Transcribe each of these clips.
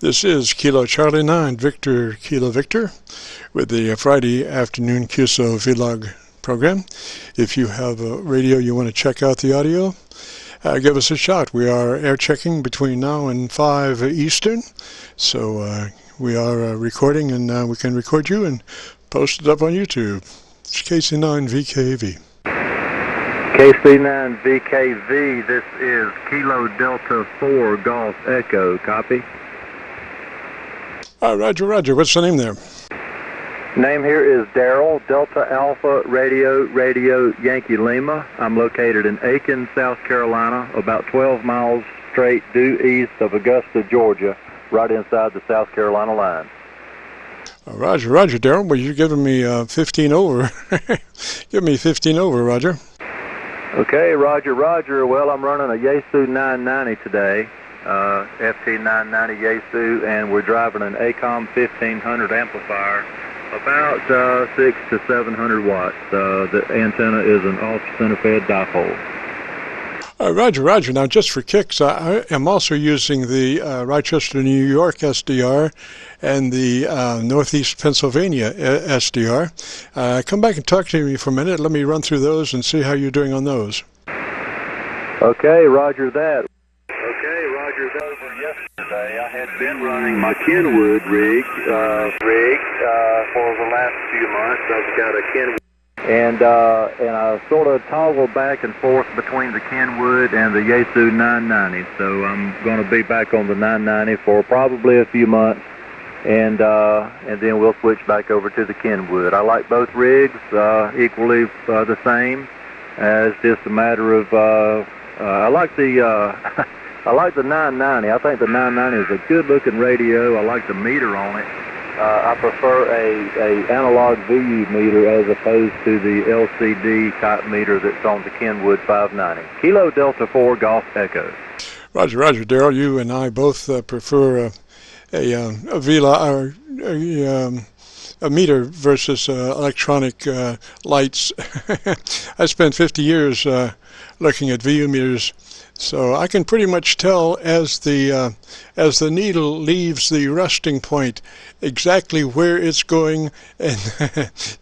This is Kilo Charlie 9, Victor Kilo Victor, with the Friday afternoon Qso-Vlog program. If you have a radio you want to check out the audio, give us a shout. We are air checking between now and 5 Eastern, so we are recording, and we can record you and post it up on YouTube. It's KC9VKV. KC9VKV, this is Kilo Delta 4 Golf Echo, copy? Roger, Roger. What's the name there? Name here is Daryl, Delta Alpha Radio Yankee Lima. I'm located in Aiken, South Carolina, about 12 miles straight due east of Augusta, Georgia, right inside the South Carolina line. Roger, Roger, Daryl. Well, you're giving me 15 over. Give me 15 over, Roger. Okay, Roger, Roger. Well, I'm running a Yaesu 990 today, FT 990 Yaesu, and we're driving an ACOM 1500 amplifier, about 600 to 700 watts. The antenna is an off-center-fed dipole. Roger, Roger. Now, just for kicks, I am also using the Rochester, New York SDR and the Northeast Pennsylvania SDR. Come back and talk to me for a minute. Let me run through those and see how you're doing on those. Okay, Roger that. Okay, Roger that. Yesterday, I had been running my Kenwood rig for the last few months. I've got a Kenwood. And I sort of toggle back and forth between the Kenwood and the Yaesu 990. So I'm going to be back on the 990 for probably a few months, and then we'll switch back over to the Kenwood. I like both rigs equally the same. It's just a matter of I like the I like the 990. I think the 990 is a good-looking radio. I like the meter on it. I prefer a analog VU meter as opposed to the LCD type meter that's on the Kenwood 590. Kilo Delta 4 Golf Echo. Roger, Roger, Daryl. You and I both prefer a meter versus electronic lights. I spent 50 years looking at VU meters, so I can pretty much tell as the needle leaves the resting point exactly where it's going, and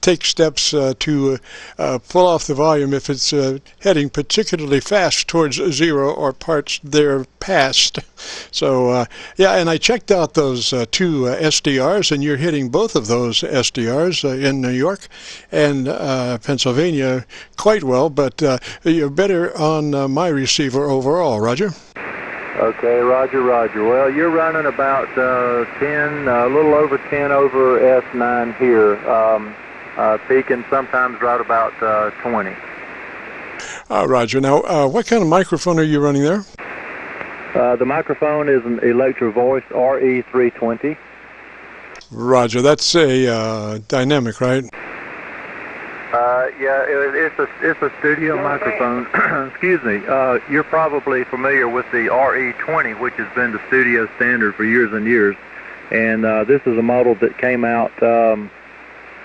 take steps to pull off the volume if it's heading particularly fast towards zero or parts there past. So yeah, and I checked out those two SDRs, and you're hitting both of those SDRs in New York and Pennsylvania quite well, but you're better on my receiver overall, Roger. Okay, Roger, Roger. Well, you're running about 10, a little over 10 over S9 here, peaking sometimes right about 20. Roger. Now, what kind of microphone are you running there? The microphone is an Electro Voice RE320. Roger. That's a dynamic, right? Yeah, it's a studio microphone. Excuse me. You're probably familiar with the RE20, which has been the studio standard for years and years. And this is a model that came out, I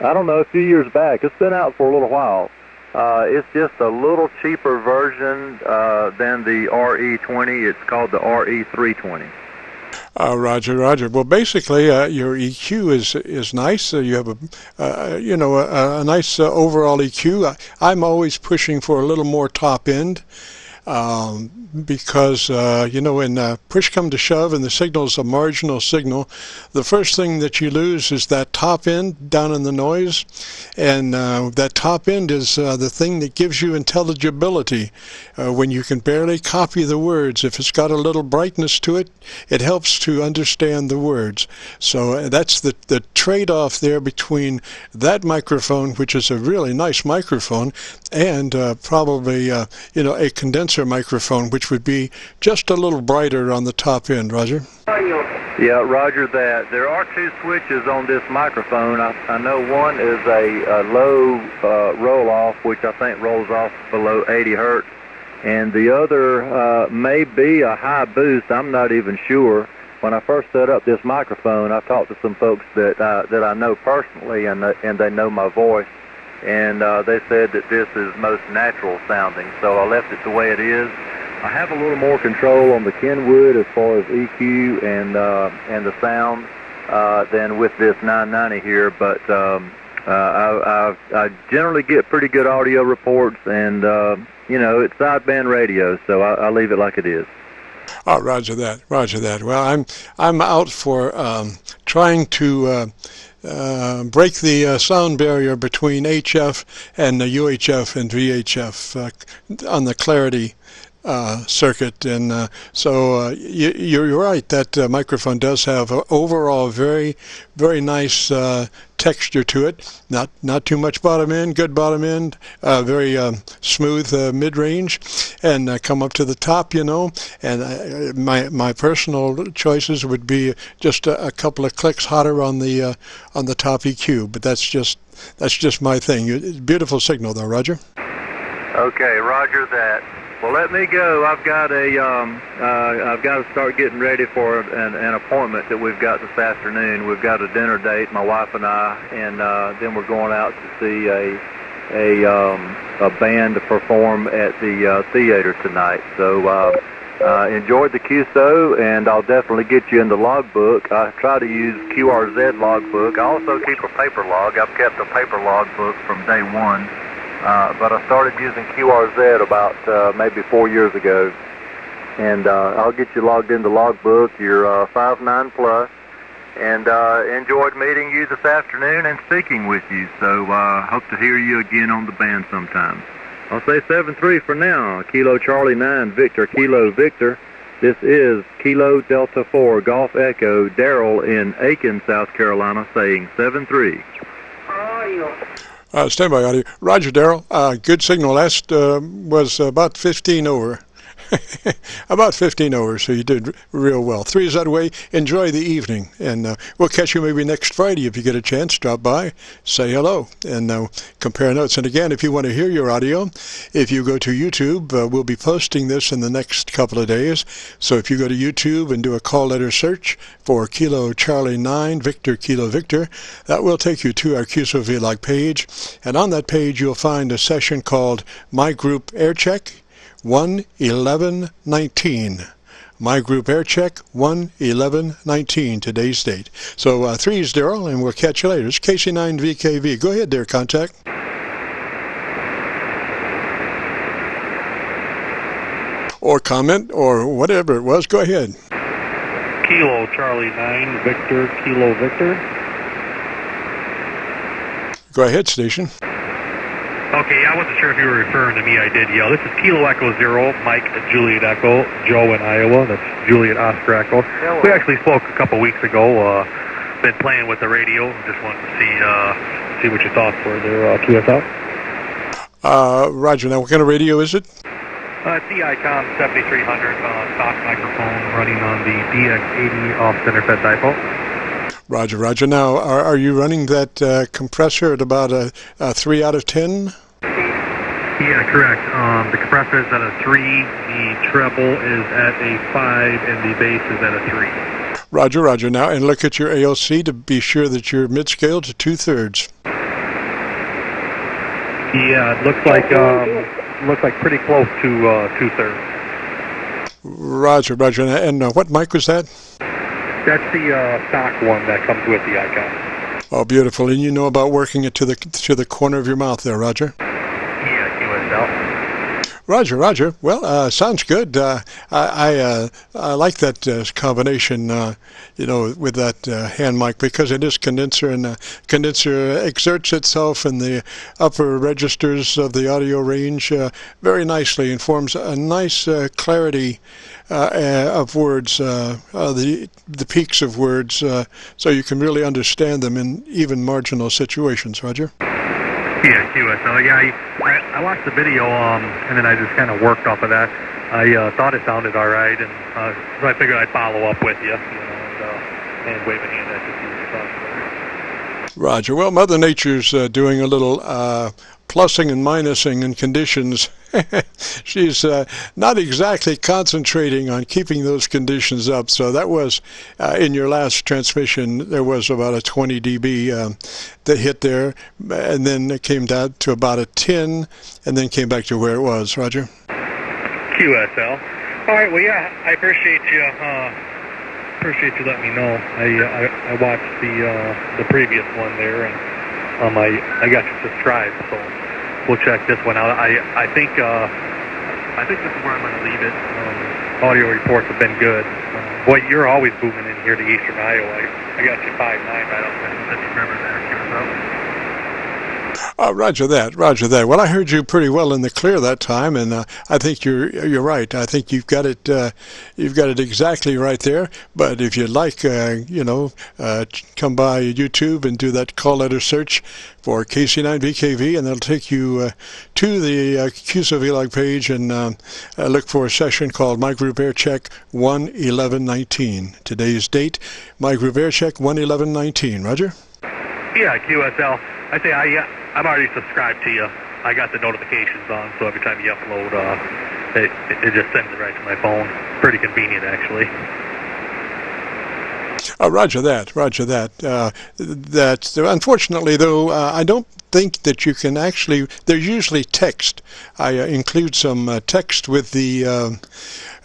don't know, a few years back. It's been out for a little while. It's just a little cheaper version than the RE20. It's called the RE320. Roger, Roger. Well, basically, your EQ is nice. You have a nice overall EQ. I'm always pushing for a little more top end. Because, when push come to shove and the signal's a marginal signal, the first thing that you lose is that top end down in the noise, and that top end is the thing that gives you intelligibility when you can barely copy the words. If it's got a little brightness to it, it helps to understand the words. So that's the trade-off there between that microphone, which is a really nice microphone, and probably a condenser microphone, which would be just a little brighter on the top end. Roger? Yeah, Roger that. There are two switches on this microphone. I know one is a low roll-off, which I think rolls off below 80 hertz, and the other may be a high boost. I'm not even sure. When I first set up this microphone, I talked to some folks that I know personally, and they know my voice. And they said that this is most natural sounding, so I left it the way it is. I have a little more control on the Kenwood as far as EQ and the sound than with this 990 here, but I generally get pretty good audio reports, and you know, it's sideband radio, so I leave it like it is. Oh, roger that, roger that. Well, I'm out for trying to break the sound barrier between HF and UHF and VHF on the clarity circuit, and so you're right that microphone does have overall very nice texture to it. Not too much bottom end, good bottom end, very smooth mid-range, and come up to the top, you know. And my personal choices would be just a couple of clicks hotter on the top EQ, but that's just my thing. Beautiful signal though, Roger. Okay, roger that. Well, let me go. I've got to start getting ready for an appointment that we've got this afternoon. We've got a dinner date, my wife and I, and then we're going out to see a band to perform at the theater tonight. So enjoyed the QSO, and I'll definitely get you in the logbook. I try to use QRZ logbook. I also keep a paper log. I've kept a paper logbook from day one. But I started using QRZ about maybe 4 years ago, and I'll get you logged into logbook. You're 5'9" plus, and enjoyed meeting you this afternoon and speaking with you. So hope to hear you again on the band sometime. I'll say 7-3 for now. Kilo Charlie 9 Victor Kilo Victor. This is Kilo Delta 4 Golf Echo Daryl in Aiken, South Carolina, saying 7-3. Standby audio. Roger, Daryl. Good signal. Last was about 15 over. About 15 over, so you did real well. 3 is that way. Enjoy the evening, and we'll catch you maybe next Friday if you get a chance. Drop by, say hello, and compare notes. And again, if you want to hear your audio, if you go to YouTube, we'll be posting this in the next couple of days. So if you go to YouTube and do a call letter search for Kilo Charlie 9 Victor Kilo Victor, that will take you to our Qso-Vlog page. And on that page, you'll find a session called My Group Aircheck 1/11/19. My Group Aircheck 1/11/19, today's date. So 3 is Daryl, and we'll catch you later. It's KC9VKV. Go ahead there, contact. Or comment, or whatever it was. Go ahead. Kilo Charlie 9 Victor Kilo Victor. Go ahead, station. Okay, I wasn't sure if you were referring to me. I did yell. This is Kilo Echo 0, Mike Juliet Echo, Joe in Iowa. That's Juliet Oscar Echo. We actually spoke a couple weeks ago. Been playing with the radio. Just wanted to see what your thoughts were there, QSL. Roger. Now, what kind of radio is it? It's the Icon 7300 stock microphone running on the DX80 off-center fed dipole. Roger, roger. Now, are you running that compressor at about a 3 out of 10? Yeah, correct. The compressor is at a 3, the treble is at a 5, and the bass is at a 3. Roger, roger. Now, and look at your ALC to be sure that you're mid-scale to 2/3. Yeah, it looks like pretty close to 2/3. Roger, roger. And what mic was that? That's the stock one that comes with the Icon. Oh, beautiful. And you know about working it to the corner of your mouth there, Roger? Yeah, QSL. Roger, roger. Well, sounds good. I like that combination, with that hand mic, because it is condenser, and condenser exerts itself in the upper registers of the audio range very nicely and forms a nice clarity of words, the peaks of words, so you can really understand them in even marginal situations. Roger? Yeah, QSL. Yeah, I watched the video, and then I just kind of worked off of that. I thought it sounded all right, and so I figured I'd follow up with you, and wave a hand at you, see what you thought. Roger. Well, Mother Nature's doing a little plussing and minusing in conditions. She's not exactly concentrating on keeping those conditions up. So that was, in your last transmission, there was about a 20 dB that hit there, and then it came down to about a 10, and then came back to where it was. Roger? QSL. All right, well, yeah, I appreciate you. Appreciate you letting me know. I watched the previous one there, and I got you subscribed, so we'll check this one out. I think this is where I'm going to leave it. Audio reports have been good. Boy, you're always booming in here to Eastern Iowa. I got you 5'9" right off the Mississippi River there, QSL. Roger that, Roger that. Well, I heard you pretty well in the clear that time, and I think you're right. I think you've got it exactly right there. But if you'd like, come by YouTube and do that call letter search for KC9VKV, and that'll take you to the Qso-Vlog page, and look for a session called My Group Aircheck 11119. Today's date, My Group Aircheck 11119. Roger? Yeah, QSL. I say I'm already subscribed to you. I got the notifications on, so every time you upload, it just sends it right to my phone. Pretty convenient, actually. Roger that, Roger that. Unfortunately, though, I don't think that you can actually. There's usually text. I include some text with the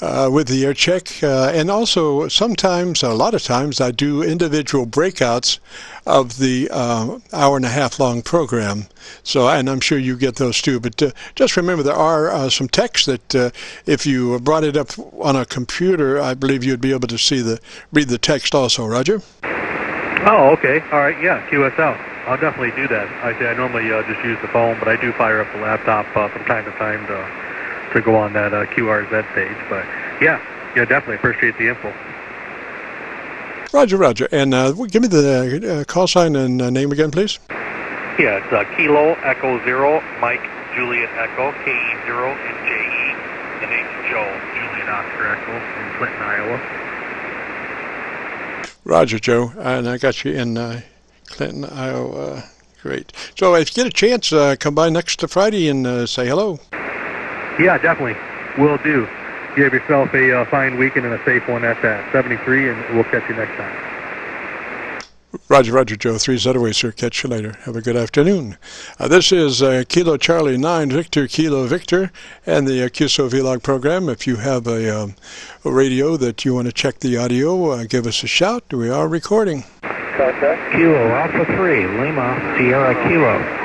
Aircheck, and also sometimes, a lot of times, I do individual breakouts of the hour-and-a-half long program. So, and I'm sure you get those too. But just remember, there are some text that if you brought it up on a computer, I believe you'd be able to read the text also. Roger? Oh, okay. All right. Yeah, QSL. I'll definitely do that. I normally just use the phone, but I do fire up the laptop from time to time to go on that QRZ page. But yeah, definitely appreciate the info. Roger, Roger. And give me the call sign and name again, please. Yeah, it's Kilo Echo 0, Mike Juliet Echo, KE0 and JE. The name's Joe, Juliet Oscar Echo in Clinton, Iowa. Roger, Joe. And I got you in Clinton, Iowa. Great. So if you get a chance, come by next Friday and say hello. Yeah, definitely. Will do. You have yourself a fine weekend and a safe one at that. 73, and we'll catch you next time. Roger, Roger, Joe. 3 Zetaway, sir. Catch you later. Have a good afternoon. This is Kilo Charlie 9, Victor Kilo Victor, and the Qso-Vlog program. If you have a radio that you want to check the audio, give us a shout. We are recording. Contact. Kilo Alpha 3, Lima, Sierra Kilo.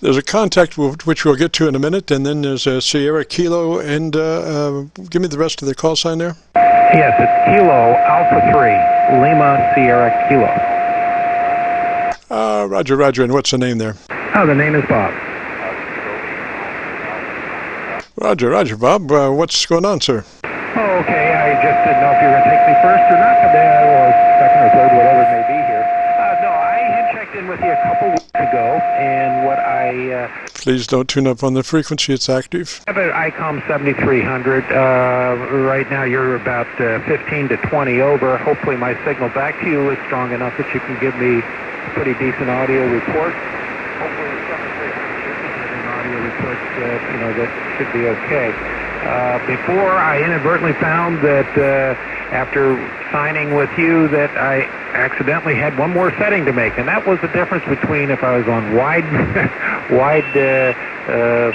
There's a contact which we'll get to in a minute, and then there's a Sierra Kilo, and give me the rest of the call sign there. Yes, it's Kilo Alpha 3, Lima, Sierra Kilo. Roger, Roger, and what's the name there? Oh, the name is Bob. Roger, Roger, Bob. What's going on, sir? Oh, okay. I just didn't know if you were going to take me first or not today, or second or third, whatever it may be here. No, I had checked in with you a couple weeks ago, and what I... Please don't tune up on the frequency. It's active. I have an ICOM 7300. Right now you're about 15 to 20 over. Hopefully my signal back to you is strong enough that you can give me a pretty decent audio report. Hopefully the 7300 audio reports, that should be okay. Before I inadvertently found that after signing with you that I accidentally had one more setting to make, and that was the difference between if I was on wide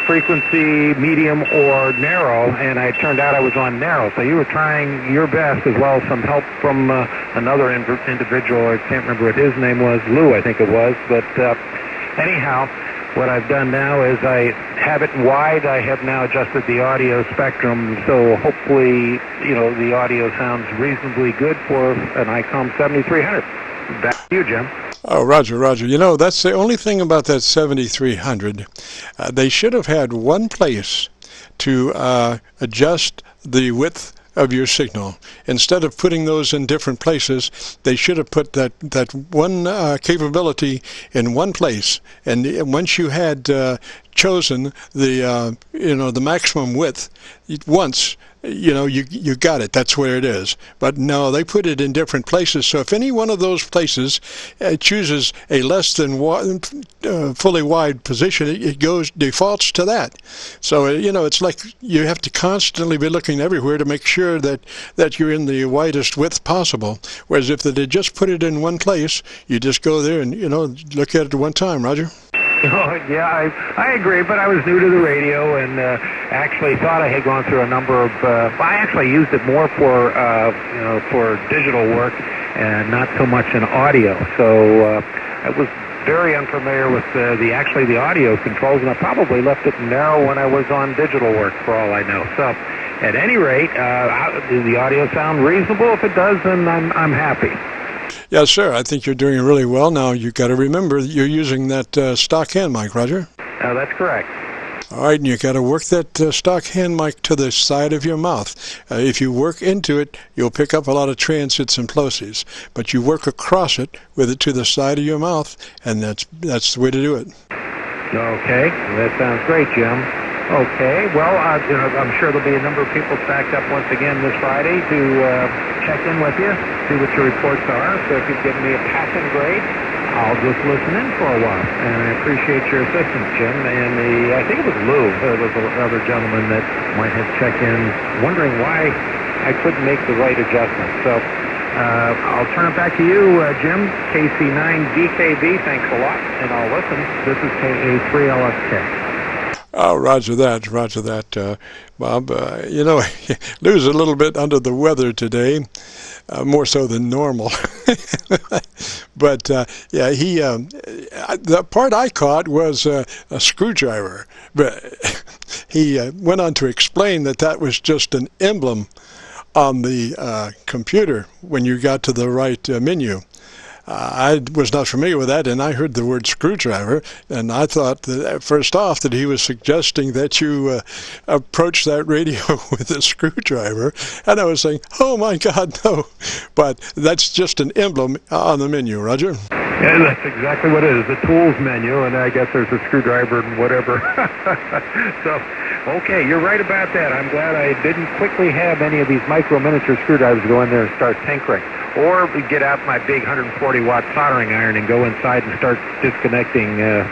frequency, medium, or narrow, and it turned out I was on narrow. So you were trying your best, as well as some help from another individual. I can't remember what his name was, Lou, I think it was. But anyhow, what I've done now is I have it wide. I have now adjusted the audio spectrum, so hopefully, the audio sounds reasonably good for an ICOM 7300. Back to you, Jim. Oh, Roger, Roger. That's the only thing about that 7300. They should have had one place to adjust the width of your signal. Instead of putting those in different places, they should have put that one capability in one place. And once you had chosen the maximum width once, you got it. That's where it is. But no, they put it in different places. So if any one of those places chooses a less than fully wide position, it defaults to that. So it's like you have to constantly be looking everywhere to make sure that you're in the widest width possible. Whereas if they just put it in one place, you just go there and look at it one time. Roger. Yeah, I agree, but I was new to the radio and actually thought I had gone through a number of. I actually used it more for for digital work and not so much in audio. So I was very unfamiliar with the audio controls, and I probably left it narrow when I was on digital work, for all I know. So, at any rate, does the audio sound reasonable? If it does, then I'm happy. Yes, sir. I think you're doing really well. Now, you've got to remember that you're using that stock hand mic, Roger. That's correct. All right, and you got to work that stock hand mic to the side of your mouth. If you work into it, you'll pick up a lot of transits and plosives. But you work across it with it to the side of your mouth, and that's the way to do it. Okay, that sounds great, Jim. Okay, well, I'm sure there'll be a number of people stacked up once again this Friday to check in with you, see what your reports are. So if you'd give me a passing grade, I'll just listen in for a while. And I appreciate your assistance, Jim. And I think it was Lou, was another gentleman that might have checked in, wondering why I couldn't make the right adjustment. So I'll turn it back to you, Jim. KC9VKV, thanks a lot, and I'll listen. This is KA3LSK. Oh, roger that, Bob. Lou's a little bit under the weather today, more so than normal. But, yeah, the part I caught was a screwdriver. But he went on to explain that was just an emblem on the computer when you got to the right menu. I was not familiar with that, and I heard the word screwdriver, and I thought that first off that he was suggesting that you approach that radio with a screwdriver, and I was saying, oh my God, no. But that's just an emblem on the menu, Roger. Yeah, that's exactly what it is, the tools menu, and I guess there's a screwdriver and whatever. So, okay, you're right about that. I'm glad I didn't quickly have any of these micro-miniature screwdrivers go in there and start tinkering. Or get out my big 140-watt soldering iron and go inside and start disconnecting the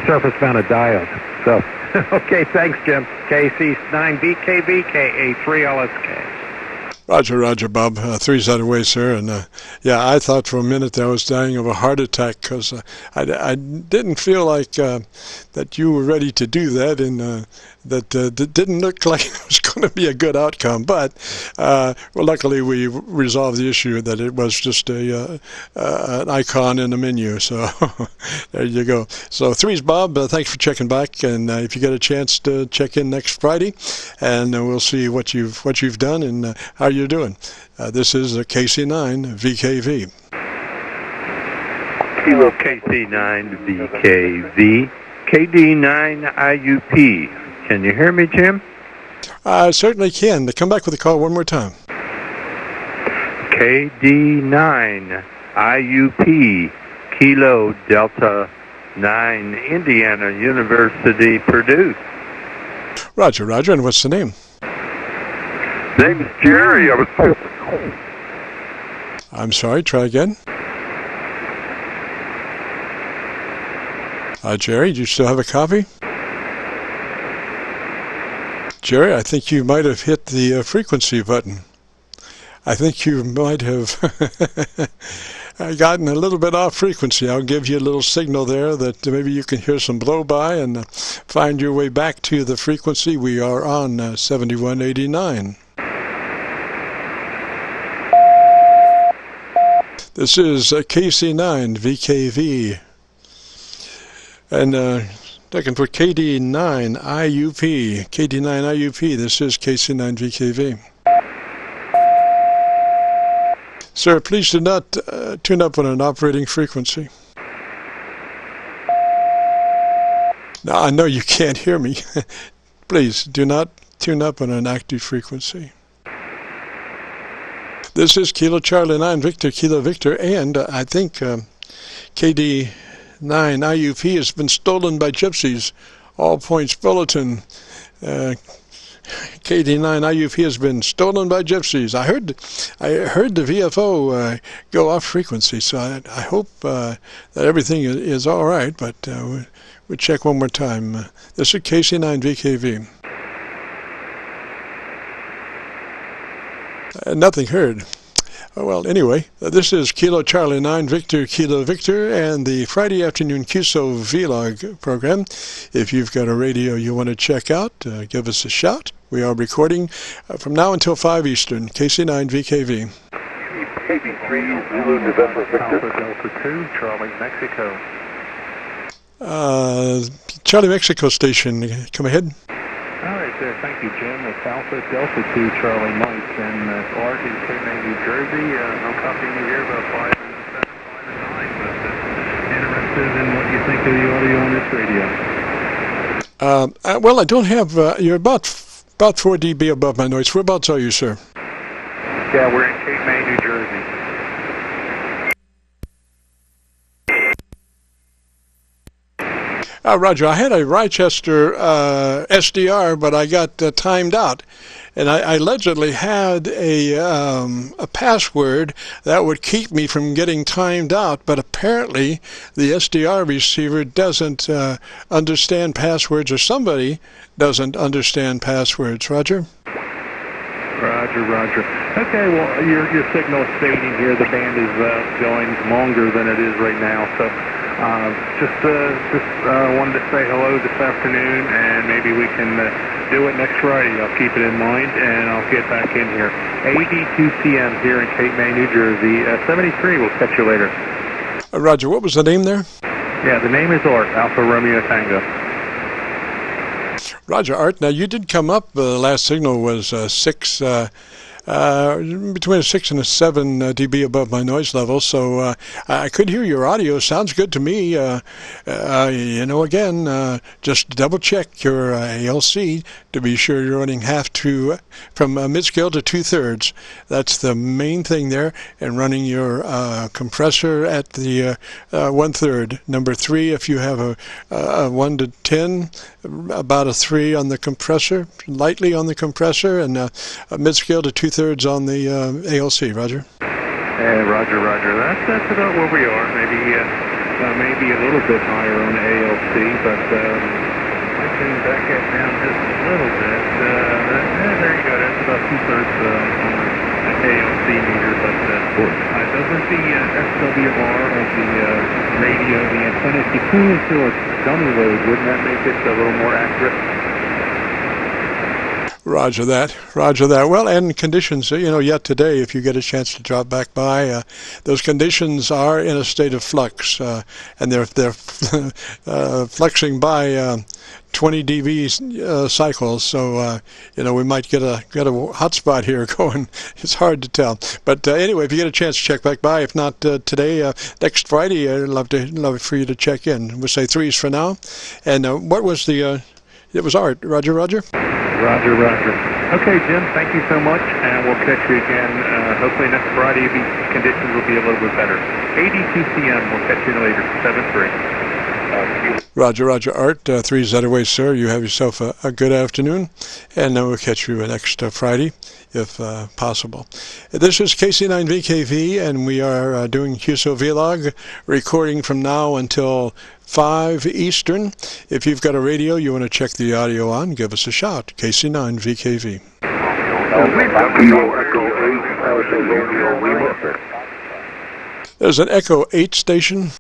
surface-mounted diodes. So, okay, thanks, Jim. KC9VKV, KA3LSK. Roger, Bob. Three's out of the way, sir. And yeah, I thought for a minute that I was dying of a heart attack because I didn't feel like that you were ready to do that, and that didn't look like it was going to be a good outcome. But well, luckily we resolved the issue that it was just an icon in the menu. So there you go. So three's Bob. Thanks for checking back, and if you get a chance to check in next Friday, and we'll see what you've done and how you're doing. This is a KC9VKV. Kilo KC9VKV, KD9IUP. Can you hear me, Jim? I certainly can. Come back with the call one more time. KD9IUP, Kilo Delta 9, Indiana University, Purdue. Roger, and what's the name? Name's Jerry. I'm sorry, try again. Jerry, do you still have a copy? Jerry, I think you might have hit the frequency button. I think you might have gotten a little bit off frequency. I'll give you a little signal there that maybe you can hear some blow by and find your way back to the frequency. We are on 7189. This is KC9VKV. And looking for KD9IUP. KD9IUP, this is KC9VKV. Sir, please do not tune up on an operating frequency. Now, I know you can't hear me. Please do not tune up on an active frequency. This is Kilo Charlie 9 Victor, Kilo Victor, and I think KD9IUP has been stolen by gypsies. All points bulletin. KD9IUP has been stolen by gypsies. I heard the VFO go off frequency, so I hope that everything is all right. But we'll check one more time. This is KC9VKV. Nothing heard. Well, anyway, this is Kilo Charlie 9 Victor Kilo Victor and the Friday afternoon Qso-Vlog program. If you've got a radio you want to check out, give us a shout. We are recording from now until 5 Eastern, KC9VKV. KB3 Zulu November Victor. Delta 2, Charlie, Mexico. Charlie Mexico station, come ahead. All right, thank you, Jim. It's Alpha Delta 2, Charlie Mike, and Art in Cape May, New Jersey. No copying you here about 5 and 7, 5 and 9, but interested in what you think of the audio on this radio. Well, I don't have, you're about 4 dB above my noise. Whereabouts are you, sir? Yeah, we're in Cape May, New Jersey. Roger, I had a Rochester SDR, but I got timed out. And I allegedly had a password that would keep me from getting timed out, but apparently the SDR receiver doesn't understand passwords, or somebody doesn't understand passwords. Roger? Roger. Okay, well, your signal is fading here. The band is going longer than it is right now, so just wanted to say hello this afternoon, and maybe we can do it next Friday. I'll keep it in mind, and I'll get back in here. AD2CM here in Cape May, New Jersey. 73, we'll catch you later. Roger, what was the name there? Yeah, the name is Art, Alpha Romeo Tango. Roger, Art. Now, you did come up, the last signal was 6, between a 6 and a 7 dB above my noise level, so I could hear your audio. Sounds good to me. Again, just double check your ALC to be sure you're running from mid-scale to 2/3. That's the main thing there, and running your compressor at the 1/3. Number 3, if you have a 1 to 10, about a 3 on the compressor, lightly on the compressor, and mid-scale to 2/3 on the ALC. Roger. Roger. That's about where we are. Maybe a little bit higher on the ALC, but I can back it down just a little bit. There you go. That's about 2/3 on the ALC meter, but doesn't the SWR of the radio, the antenna, if you tune into a dummy load, wouldn't that make it a little more accurate? Roger that. Well, and conditions, yet today, if you get a chance to drop back by, those conditions are in a state of flux, and they're fluxing by 20 dB cycles. So, we might get a hot spot here going. It's hard to tell. But anyway, if you get a chance to check back by, if not today, next Friday, I'd love for you to check in. We'll say 3s for now. And what was it was Art. Roger. Roger. Okay, Jim, thank you so much, and we'll catch you again. Hopefully next Friday, the conditions will be a little bit better. AD2CM, we'll catch you later, 7-3. Roger, Art. 3's that away, sir. You have yourself a good afternoon, and we'll catch you next Friday, if possible. This is KC9VKV, and we are doing Qso-Vlog, recording from now until 5 Eastern. If you've got a radio you want to check the audio on, give us a shout. KC9VKV. There's an Echo 8 station.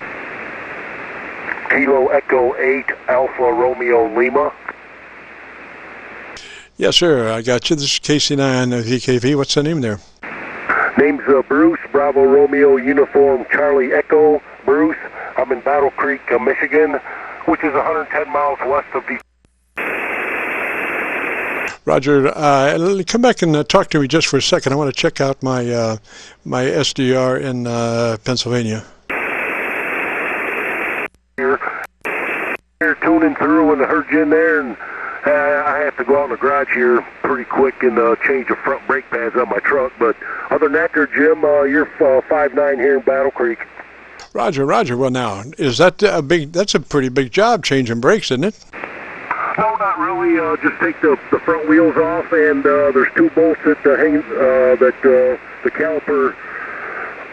Kilo Echo 8 Alpha Romeo Lima. Yes, sir. I got you. This is KC9VKV. What's the name there? Name's Bruce, Bravo Romeo Uniform Charlie Echo. Bruce. I'm in Battle Creek, Michigan, which is 110 miles west of Detroit. Roger, come back and talk to me just for a second. I want to check out my my SDR in Pennsylvania. You're tuning through and I heard you in there, and I have to go out in the garage here pretty quick and change the front brake pads on my truck. But other than that, there, Jim, you're 5'9" here in Battle Creek. Roger. Well, now, is that that's a pretty big job, changing brakes, isn't it? No, not really. Just take the front wheels off, and there's 2 bolts that hang that the caliper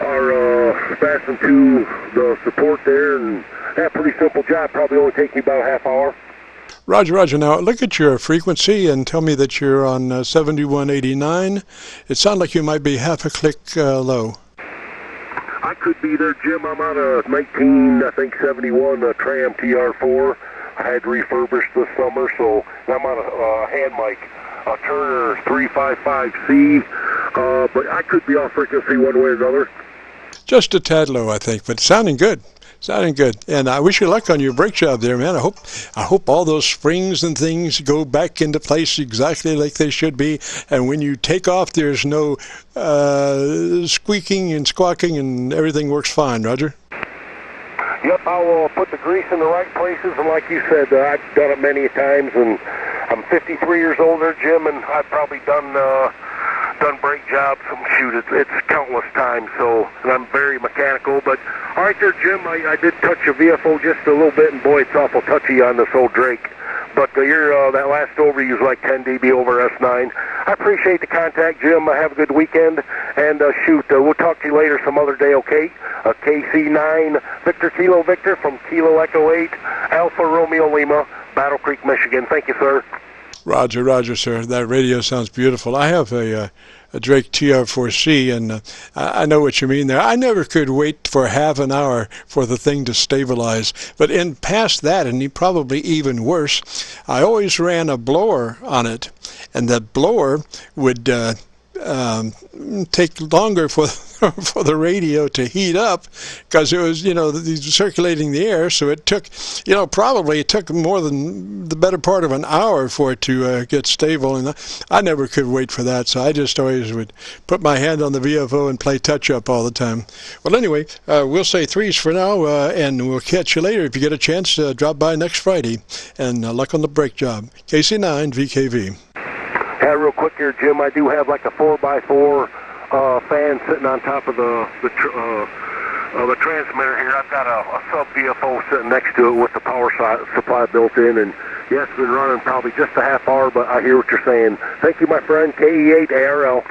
are fastened to the support there, and that pretty simple job. Probably only take me about a half hour. Roger, Roger. Now look at your frequency and tell me that you're on 7189. It sounds like you might be half a click low. I could be there, Jim. I'm on a 71 Tram TR4. I had refurbished this summer, so I'm on a hand mic, a Turner 355C. But I could be off frequency one way or another. Just a tad low, I think, but sounding good. Sounding good. And I wish you luck on your brake job there, man. I hope all those springs and things go back into place exactly like they should be. And when you take off, there's no squeaking and squawking and everything works fine, Roger. Yep, I'll put the grease in the right places. And like you said, I've done it many times. And I'm 53 years older, Jim, and I've probably done brake jobs. Shoot, it's countless times. So, and I'm very mechanical. But all right, there, Jim. I did touch your VFO just a little bit, and boy, it's awful touchy on this old Drake. But that last overview was like 10 dB over S9. I appreciate the contact, Jim. Have a good weekend, and we'll talk to you later some other day, okay? KC9 Victor Kilo Victor from Kilo Echo 8 Alpha Romeo Lima, Battle Creek, Michigan. Thank you, sir. Roger, Roger, sir. That radio sounds beautiful. I have a Drake TR4C, and I know what you mean there. I never could wait for half an hour for the thing to stabilize. But in past that, and probably even worse, I always ran a blower on it, and that blower would take longer for the radio to heat up because it was, circulating the air. So it took, probably it took more than the better part of an hour for it to get stable. And I never could wait for that. So I just always would put my hand on the VFO and play touch-up all the time. Well, anyway, we'll say threes for now, and we'll catch you later. If you get a chance, drop by next Friday. And luck on the brake job. KC9VKV. Yeah, real quick here, Jim. I do have like a 4x4 fan sitting on top of the transmitter here. I've got a sub VFO sitting next to it with the power supply built in, and yes, it's been running probably just a half hour, but I hear what you're saying. Thank you, my friend. KE8 ARL.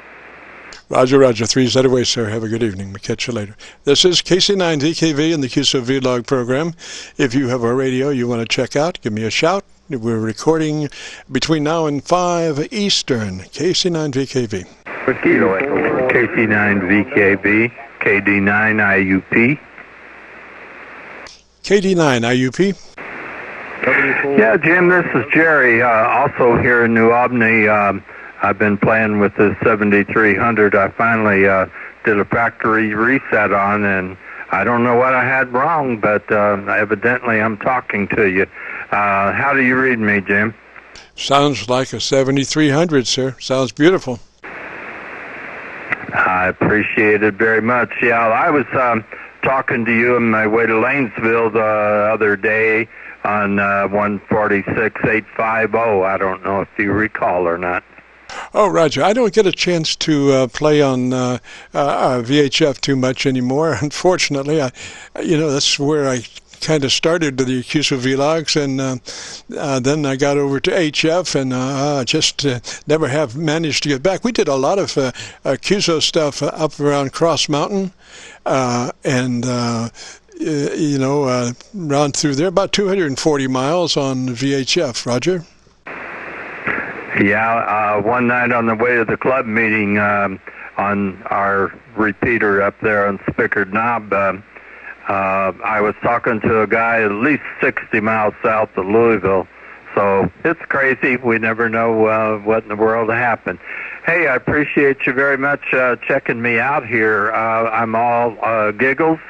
Roger, Roger. Three's that away, sir. Have a good evening. We'll catch you later. This is KC9VKV in the Qso-Vlog program. If you have a radio you want to check out, give me a shout. We're recording between now and 5 Eastern. KC9VKV. KC9VKV, KD9IUP. KD9IUP. Yeah, Jim, this is Jerry. Also here in New Albany. I've been playing with the 7300. I finally did a factory reset on, and I don't know what I had wrong, but evidently I'm talking to you. How do you read me, Jim? Sounds like a 7300, sir. Sounds beautiful. I appreciate it very much. Yeah, I was talking to you on my way to Lanesville the other day on 146850. I don't know if you recall or not. Oh, Roger, I don't get a chance to play on VHF too much anymore. Unfortunately, that's where I kind of started the Qso-Vlogs, and then I got over to HF, and just never have managed to get back. We did a lot of Qso stuff up around Cross Mountain, and round through there, about 240 miles on VHF. Roger. Yeah, one night on the way to the club meeting on our repeater up there on Spickard Knob, I was talking to a guy at least 60 miles south of Louisville. So it's crazy. We never know what in the world happened. Hey, I appreciate you very much checking me out here. I'm all giggles,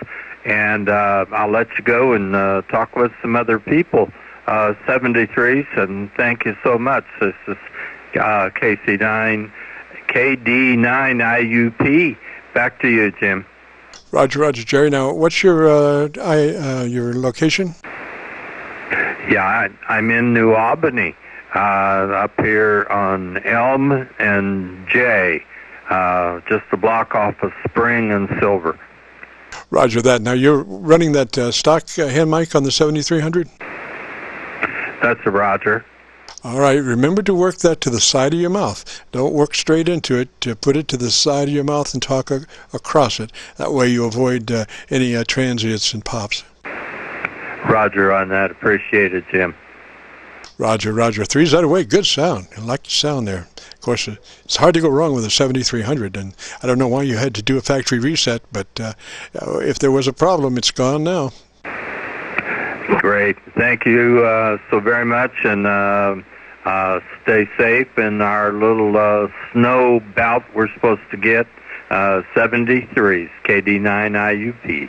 and I'll let you go and talk with some other people. 73s, and thank you so much. This is KC9, KD9IUP. Back to you, Jim. Roger, Roger, Jerry. Now, what's your location? Yeah, I'm in New Albany, up here on Elm and J, just a block off of Spring and Silver. Roger that. Now, you're running that stock hand mic on the 7300? That's a Roger. All right, remember to work that to the side of your mouth. Don't work straight into it. Put it to the side of your mouth and talk across it. That way you avoid any transients and pops. Roger on that. Appreciate it, Jim. Roger, Roger. 3's that away. Good sound. I like the sound there. Of course, it's hard to go wrong with a 7300, and I don't know why you had to do a factory reset, but if there was a problem, it's gone now. Great. Thank you so very much, and stay safe in our little snow bout we're supposed to get. 73s, KD9IUP.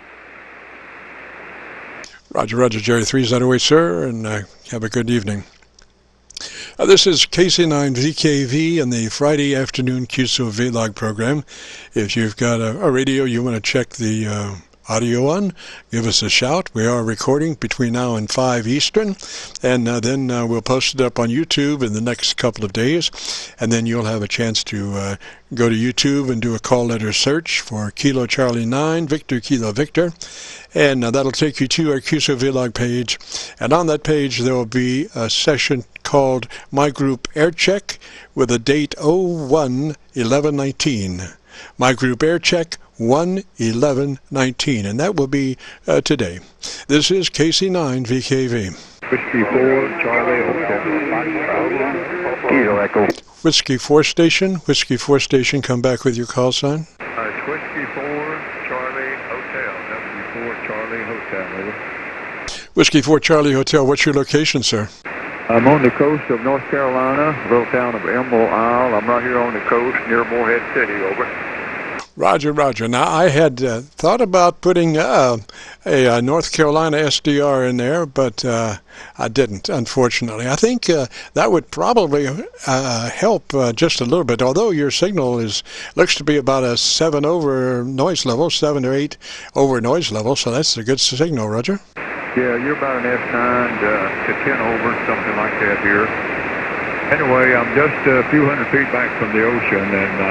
Roger, Roger, Jerry. 3's that away, sir, and have a good evening. This is KC9VKV and the Friday afternoon Qso-Vlog program. If you've got a radio you want to check the audio on, give us a shout. We are recording between now and 5 Eastern, and then we'll post it up on YouTube in the next couple of days, and then you'll have a chance to go to YouTube and do a call letter search for Kilo Charlie 9, Victor Kilo Victor, and that'll take you to our Qso-Vlog page, and on that page there will be a session called My Group Aircheck with a date 01/11/19. My Group Aircheck 1/11/19, and that will be today. This is KC9VKV. Whiskey 4, Charlie Hotel. Echo. Whiskey 4 station, come back with your call sign. It's Whiskey 4, Charlie Hotel, W4 Charlie Hotel, over. Whiskey 4 Charlie Hotel, what's your location, sir? I'm on the coast of North Carolina, little town of Emerald Isle. I'm right here on the coast near Morehead City, over. Roger, Roger. Now, I had thought about putting a North Carolina SDR in there, but I didn't, unfortunately. I think that would probably help just a little bit, although your signal looks to be about a 7 over noise level, 7 or 8 over noise level, so that's a good signal, Roger. Yeah, you're about an F9 to 10 over, something like that here. Anyway, I'm just a few hundred feet back from the ocean, and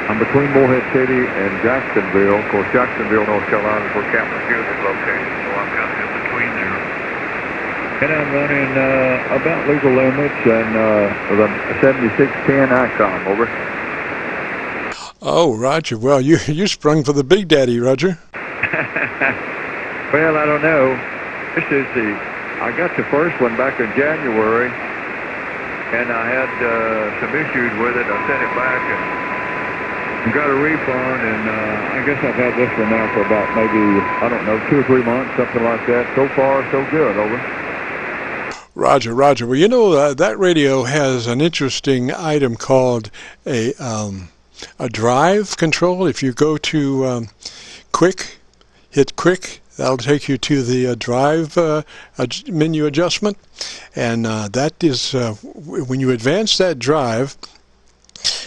I'm between Morehead City and Jacksonville. Of course, Jacksonville, North Carolina is where Captain Hughes is located, so I'm kind of in between there. And I'm running about legal limits and with a 7610 ICOM, over. Oh, Roger. Well, you sprung for the Big Daddy, Roger. Well, I don't know. I got the first one back in January, and I had some issues with it. I sent it back and got a refund, and I guess I've had this one now for about maybe, I don't know, 2 or 3 months, something like that. So far, so good, over. Roger, Roger. Well, you know, that radio has an interesting item called a drive control. If you go to hit quick, that'll take you to the drive menu adjustment, and that is when you advance that drive,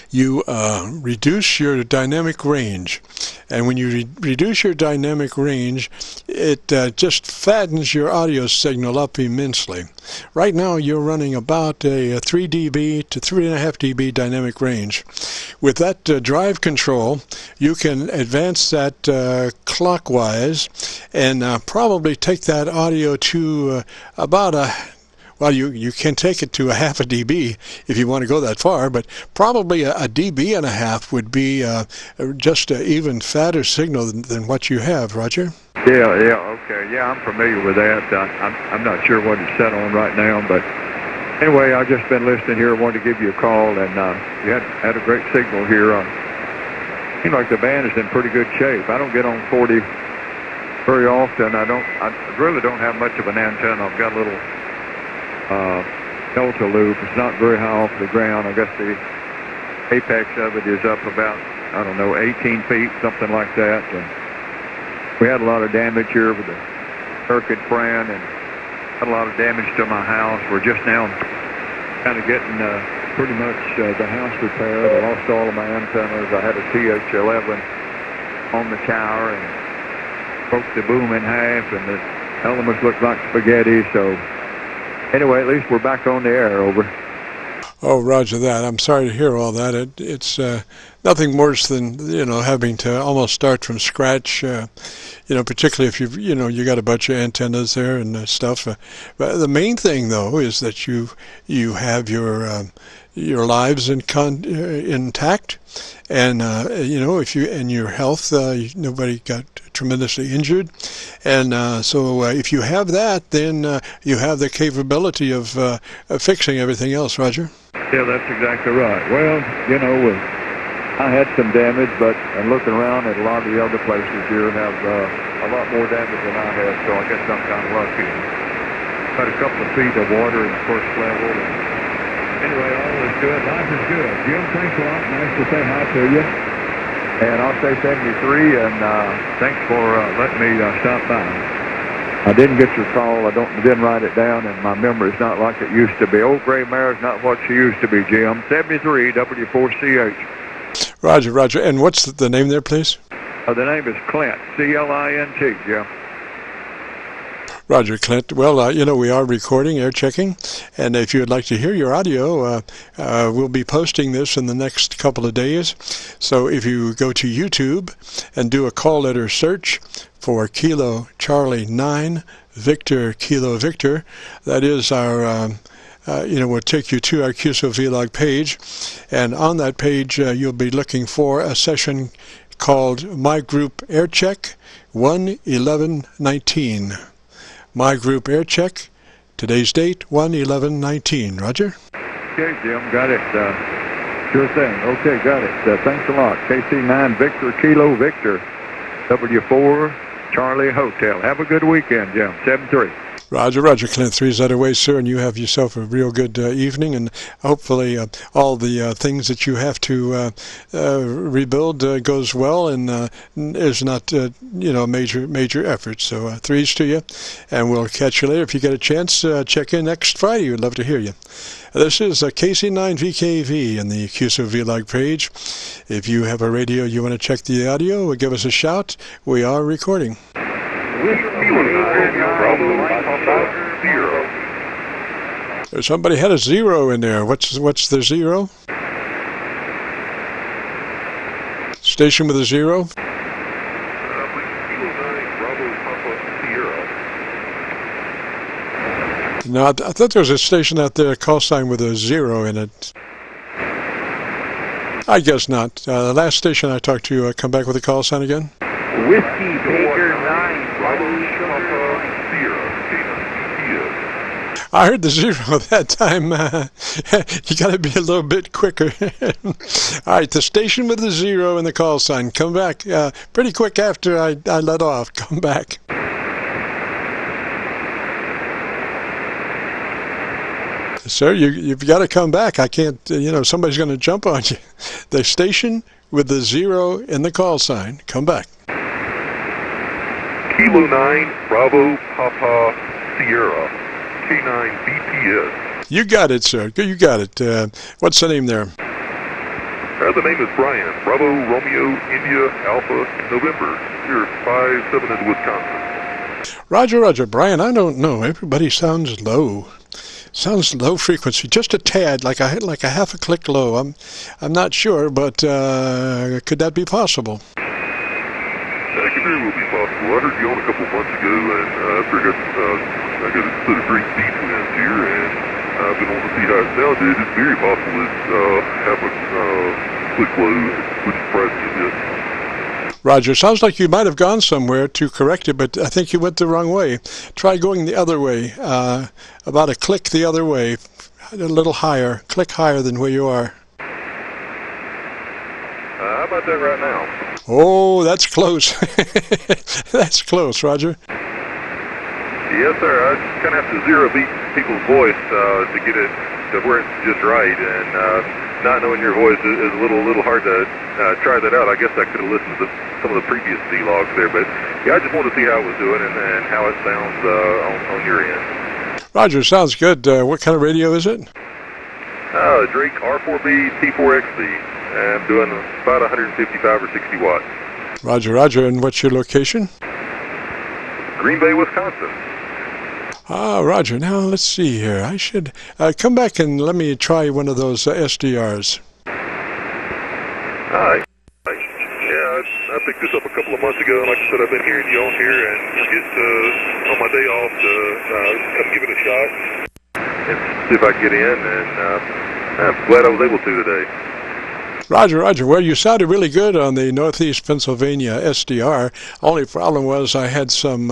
you reduce your dynamic range, and when you reduce your dynamic range, it just fattens your audio signal up immensely. Right now you're running about a 3 dB to 3.5 dB dynamic range. With that drive control, you can advance that clockwise and probably take that audio to about well, you can take it to a 0.5 dB if you want to go that far, but probably a dB and a half would be just an even fatter signal than what you have, Roger. Yeah, okay. Yeah, I'm familiar with that. I'm not sure what it's set on right now, but anyway, I've just been listening here. I wanted to give you a call, and you had a great signal here. Seems like the band is in pretty good shape. I don't get on 40 very often. I really don't have much of an antenna. I've got a little delta loop. It's not very high off the ground. I guess the apex of it is up about, I don't know, 18 feet, something like that. And we had a lot of damage here with the circuit friend, and had a lot of damage to my house. We're just now kind of getting pretty much the house repaired. I lost all of my antennas. I had a TH11 on the tower and broke the boom in half, and the elements looked like spaghetti. So anyway, at least we're back on the air, over. Oh, Roger that. I'm sorry to hear all that. It's nothing worse than, having to almost start from scratch, particularly if you got a bunch of antennas there and stuff. But the main thing, though, is that you have your lives intact, and if you and your health, nobody got tremendously injured. And so if you have that, then you have the capability of fixing everything else, Roger. Yeah, that's exactly right. Well, you know, I had some damage, but I'm looking around at a lot of the other places here have a lot more damage than I have, so I guess I'm kind of lucky. Had a couple of feet of water in the first level. Anyway, all is good. Life is good. Jim, thanks a lot. Nice to say hi to you. And I'll say 73, and thanks for letting me stop by. I didn't get your call. I didn't write it down, and my memory's not like it used to be. Old gray mare's not what she used to be, Jim. 73, W4CH. Roger, Roger. And what's the name there, please? The name is Clint, C-L-I-N-T, Jim. Roger, Clint. Well, you know, we are recording, air checking, and if you would like to hear your audio, we'll be posting this in the next couple of days. So if you go to YouTube and do a call letter search for Kilo Charlie 9 Victor Kilo Victor, that is our we'll take you to our Qso-Vlog page, and on that page you'll be looking for a session called My Group Aircheck 1/11/19. My Group Aircheck, today's date 1/11/19. Roger? Okay, Jim, got it. Sure thing. Okay, got it. Thanks a lot. KC9 Victor Kilo Victor, W4 Charlie Hotel. Have a good weekend, Jim. 7-3. Roger, Roger, Clint. 3's that away, sir, and you have yourself a real good evening, and hopefully all the things that you have to rebuild goes well and is not, major effort. So 3's to you, and we'll catch you later. If you get a chance, check in next Friday. We'd love to hear you. This is KC9VKV in the Qso-Vlog page. If you have a radio, you want to check the audio, give us a shout. We are recording. Somebody had a 0 in there. What's the 0? Station with a 0? No, I thought there was a station out there, a call sign with a 0 in it. I guess not. The last station I talked to, come back with a call sign again. Whiskey Baker 9. I heard the 0 that time. You got to be a little bit quicker. All right, the station with the 0 and the call sign. Come back pretty quick after I let off. Come back. Sir, you've got to come back. I can't, somebody's going to jump on you. The station with the 0 and the call sign. Come back. Kilo 9, Bravo, Papa, Sierra, K9VKV. You got it, sir. You got it. What's the name there? The name is Brian. Bravo, Romeo, India, Alpha, November. You're 5-7 in Wisconsin. Roger, Roger. Brian, I don't know. Everybody sounds low. Sounds low frequency, just a tad, like a half a click low. I'm not sure, but could that be possible? That could very well be possible. I heard you on a couple months ago, and after I got a set of great beats winds here, and I've been on to see how it sounded. It's very possible it's half a click low, which surprised me a bit. Roger, sounds like you might have gone somewhere to correct it, but I think you went the wrong way. Try going the other way, about a click the other way, a little higher, click higher than where you are. How about that right now? Oh, that's close. That's close, Roger. Yes, sir. I just kind of have to zero beat people's voice to get it to where it's just right, and not knowing your voice is a little hard to try that out. I guess I could have listened to some of the previous vlogs there, but yeah, I just wanted to see how it was doing and how it sounds on your end. Roger, sounds good. What kind of radio is it? Drake R4B T4XB. I'm doing about 155 or 60 watts. Roger, Roger. And what's your location? Green Bay, Wisconsin. Ah, Roger. Now, let's see here. I should come back and let me try one of those SDRs. Hi. Yeah, I picked this up a couple of months ago, and like I said, I've been hearing you on here, and just on my day off to come give it a shot and see if I can get in, and I'm glad I was able to today. Roger, Roger. Well, you sounded really good on the Northeast Pennsylvania SDR. Only problem was I had some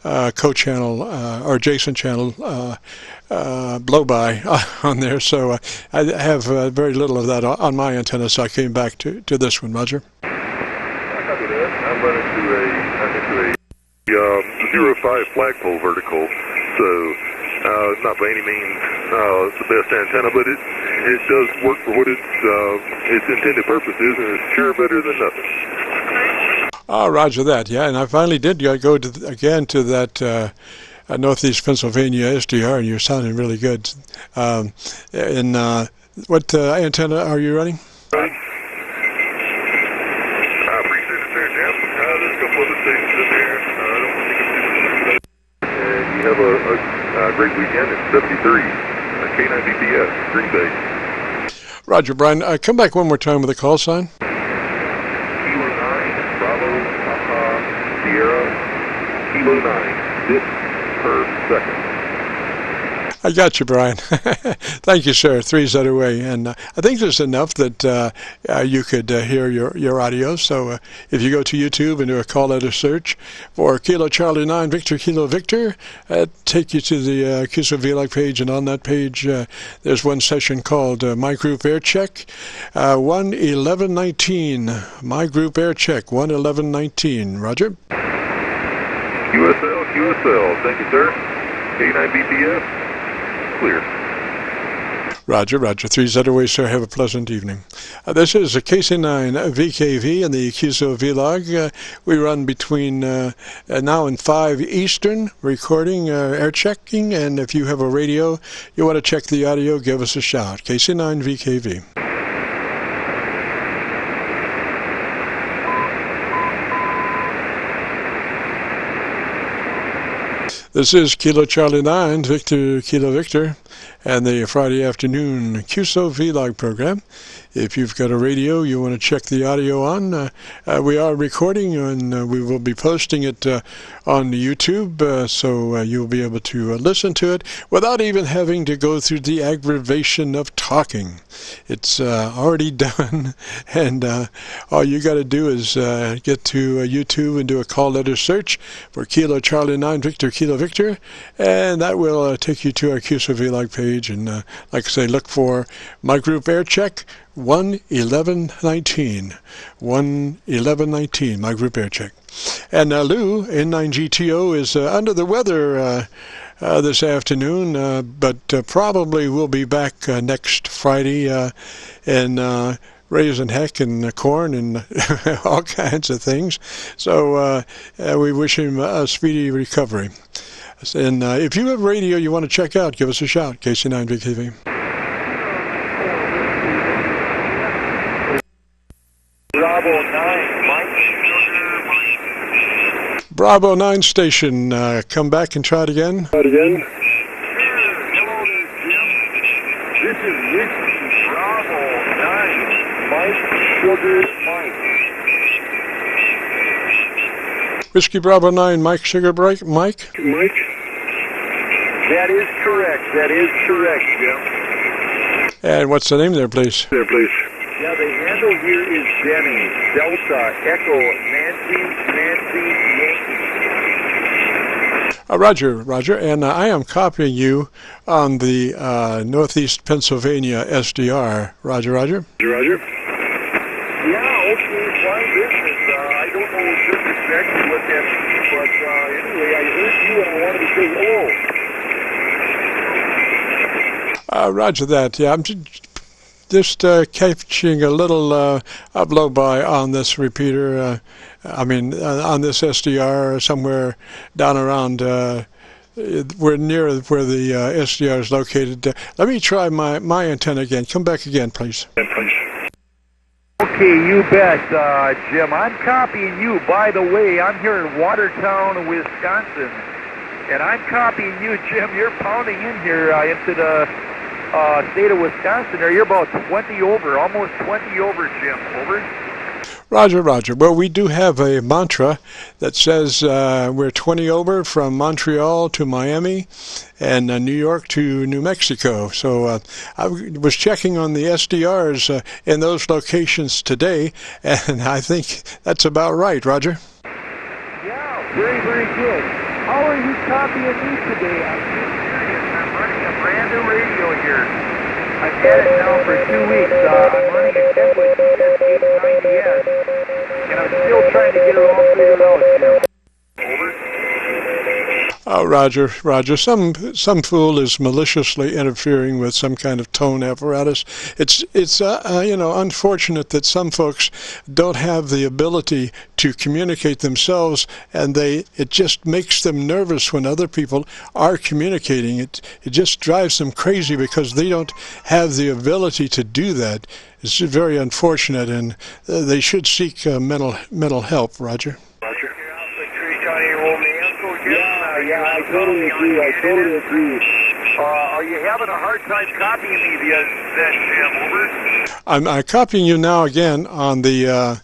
co-channel or adjacent channel blow-by on there, so I have very little of that on my antenna, so I came back to this one, Roger. I'm running into a 05 flagpole vertical, so not by any means the best antenna, but it does work for what its intended purpose is, and it's sure better than nothing. Oh, Roger that. Yeah, and I finally did go again to that Northeast Pennsylvania SDR, and you're sounding really good. What antenna are you running? I appreciate it, sir, Jim. There's a couple other stations in there. I don't think and you have a great weekend. It's 73. K9VKV, Green Bay. Roger, Brian. Come back one more time with a call sign. Kilo 9, Bravo, Papa, Sierra, Kilo 9, bits per second. I got you, Brian. Thank you, sir. 3Z away. And I think there's enough that you could hear your audio. So if you go to YouTube and do a call letter search for Kilo Charlie 9 Victor Kilo Victor, take you to the Qso-Vlog page. And on that page, there's one session called My Group Aircheck 11119. My Group Aircheck 11119. Roger. QSL. Thank you, sir. K9VKV. Clear. Roger, Roger. 3Z away, sir. Have a pleasant evening. This is a KC9VKV and the Qso-Vlog. We run between now and 5 Eastern, recording, air checking, and if you have a radio, you want to check the audio, give us a shout. KC9VKV. This is Kilo Charlie 9, Victor Kilo Victor, and the Friday afternoon Qso-Vlog program. If you've got a radio you want to check the audio on, we are recording and we will be posting it on YouTube, so you'll be able to listen to it without even having to go through the aggravation of talking. It's already done, and all you got to do is get to YouTube and do a call letter search for Kilo Charlie 9 Victor Kilo Victor, and that will take you to our Qso-Vlog page. And like I say, look for My Group Aircheck 11119. 11119, My Group Aircheck. And Lou, N9GTO, is under the weather this afternoon, but probably will be back next Friday and raising heck and corn and all kinds of things. So we wish him a speedy recovery. And if you have radio you want to check out, give us a shout. KC9VKV. Bravo 9, Mike. Bravo 9 station, come back and try it again. Try it again. Hello, Jim. This is Whiskey Bravo 9, Mike, Sugar, Mike. Whiskey Bravo 9, Mike, Sugar Break, Mike? Mike? That is correct. That is correct, Jim. And what's the name there, please? There, please. Yeah, the handle here is Denny, Delta, Echo, Nancy, Yankee. Roger, Roger. And I am copying you on the Northeast Pennsylvania SDR. Roger, Roger. Roger. Yeah, okay, fine business. I don't know just exactly what that means, but anyway, I heard you and I wanted to say hello. Roger that. Yeah, I'm just catching a little blow-by on this repeater. On this SDR somewhere down around we're near where the SDR is located. Let me try my antenna again. Come back again, please. Okay, you bet, Jim. I'm copying you. By the way, I'm here in Watertown, Wisconsin, and I'm copying you, Jim. You're pounding in here into the state of Wisconsin. You're about 20 over, almost 20 over, Jim. Over. Roger, Roger. Well, we do have a mantra that says we're 20 over from Montreal to Miami and New York to New Mexico. So I was checking on the SDRs in those locations today, and I think that's about right, Roger. Yeah, very, very good. How are you copying me today? I'm serious. I'm running a brand new radio here. I've had it now for 2 weeks. I'm running a Kenwood Qso-Vlog, and I'm still trying to get it all figured out, Jim. Over. Oh, Roger, Roger. Some fool is maliciously interfering with some kind of tone apparatus. It's unfortunate that some folks don't have the ability to communicate themselves, and it just makes them nervous when other people are communicating. It just drives them crazy because they don't have the ability to do that. It's very unfortunate, and they should seek mental help, Roger. Yeah, I totally agree. Are you having a hard time copying me then, Jim? Over? I'm copying you now again on the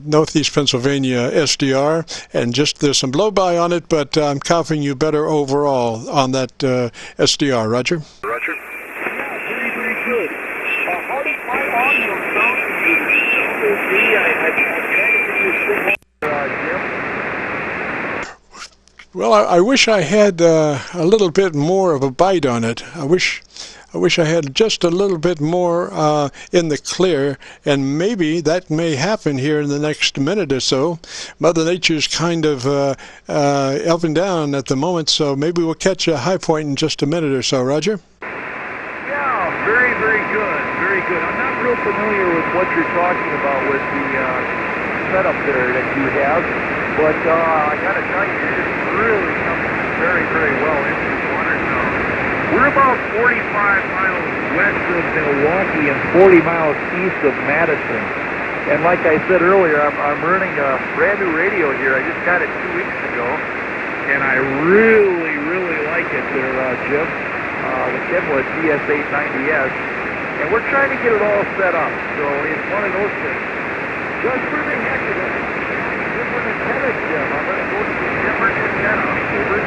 Northeast Pennsylvania SDR, and just there's some blow-by on it, but I'm copying you better overall on that SDR. Roger? Roger. Yeah, very, very good. How does my audio sound to you? Okay, I'm trying to get this thing Jim. Well, I wish I had a little bit more of a bite on it. I wish I had just a little bit more in the clear, and maybe that may happen here in the next minute or so. Mother Nature's kind of up and down at the moment, so maybe we'll catch a high point in just a minute or so, Roger? Yeah, very, very good, very good. I'm not real familiar with what you're talking about with the setup there that you have, but I got to tell you, you're just really coming very, very well into the water now. We're about 45 miles west of Milwaukee and 40 miles east of Madison. And like I said earlier, I'm running a brand new radio here. I just got it 2 weeks ago, and I really, really like it there, Jim. The Kenwood DS890S. And we're trying to get it all set up. So it's one of those things. Just for the heck of it. Different antenna, Jim. I'm going to go to a different antenna. Over.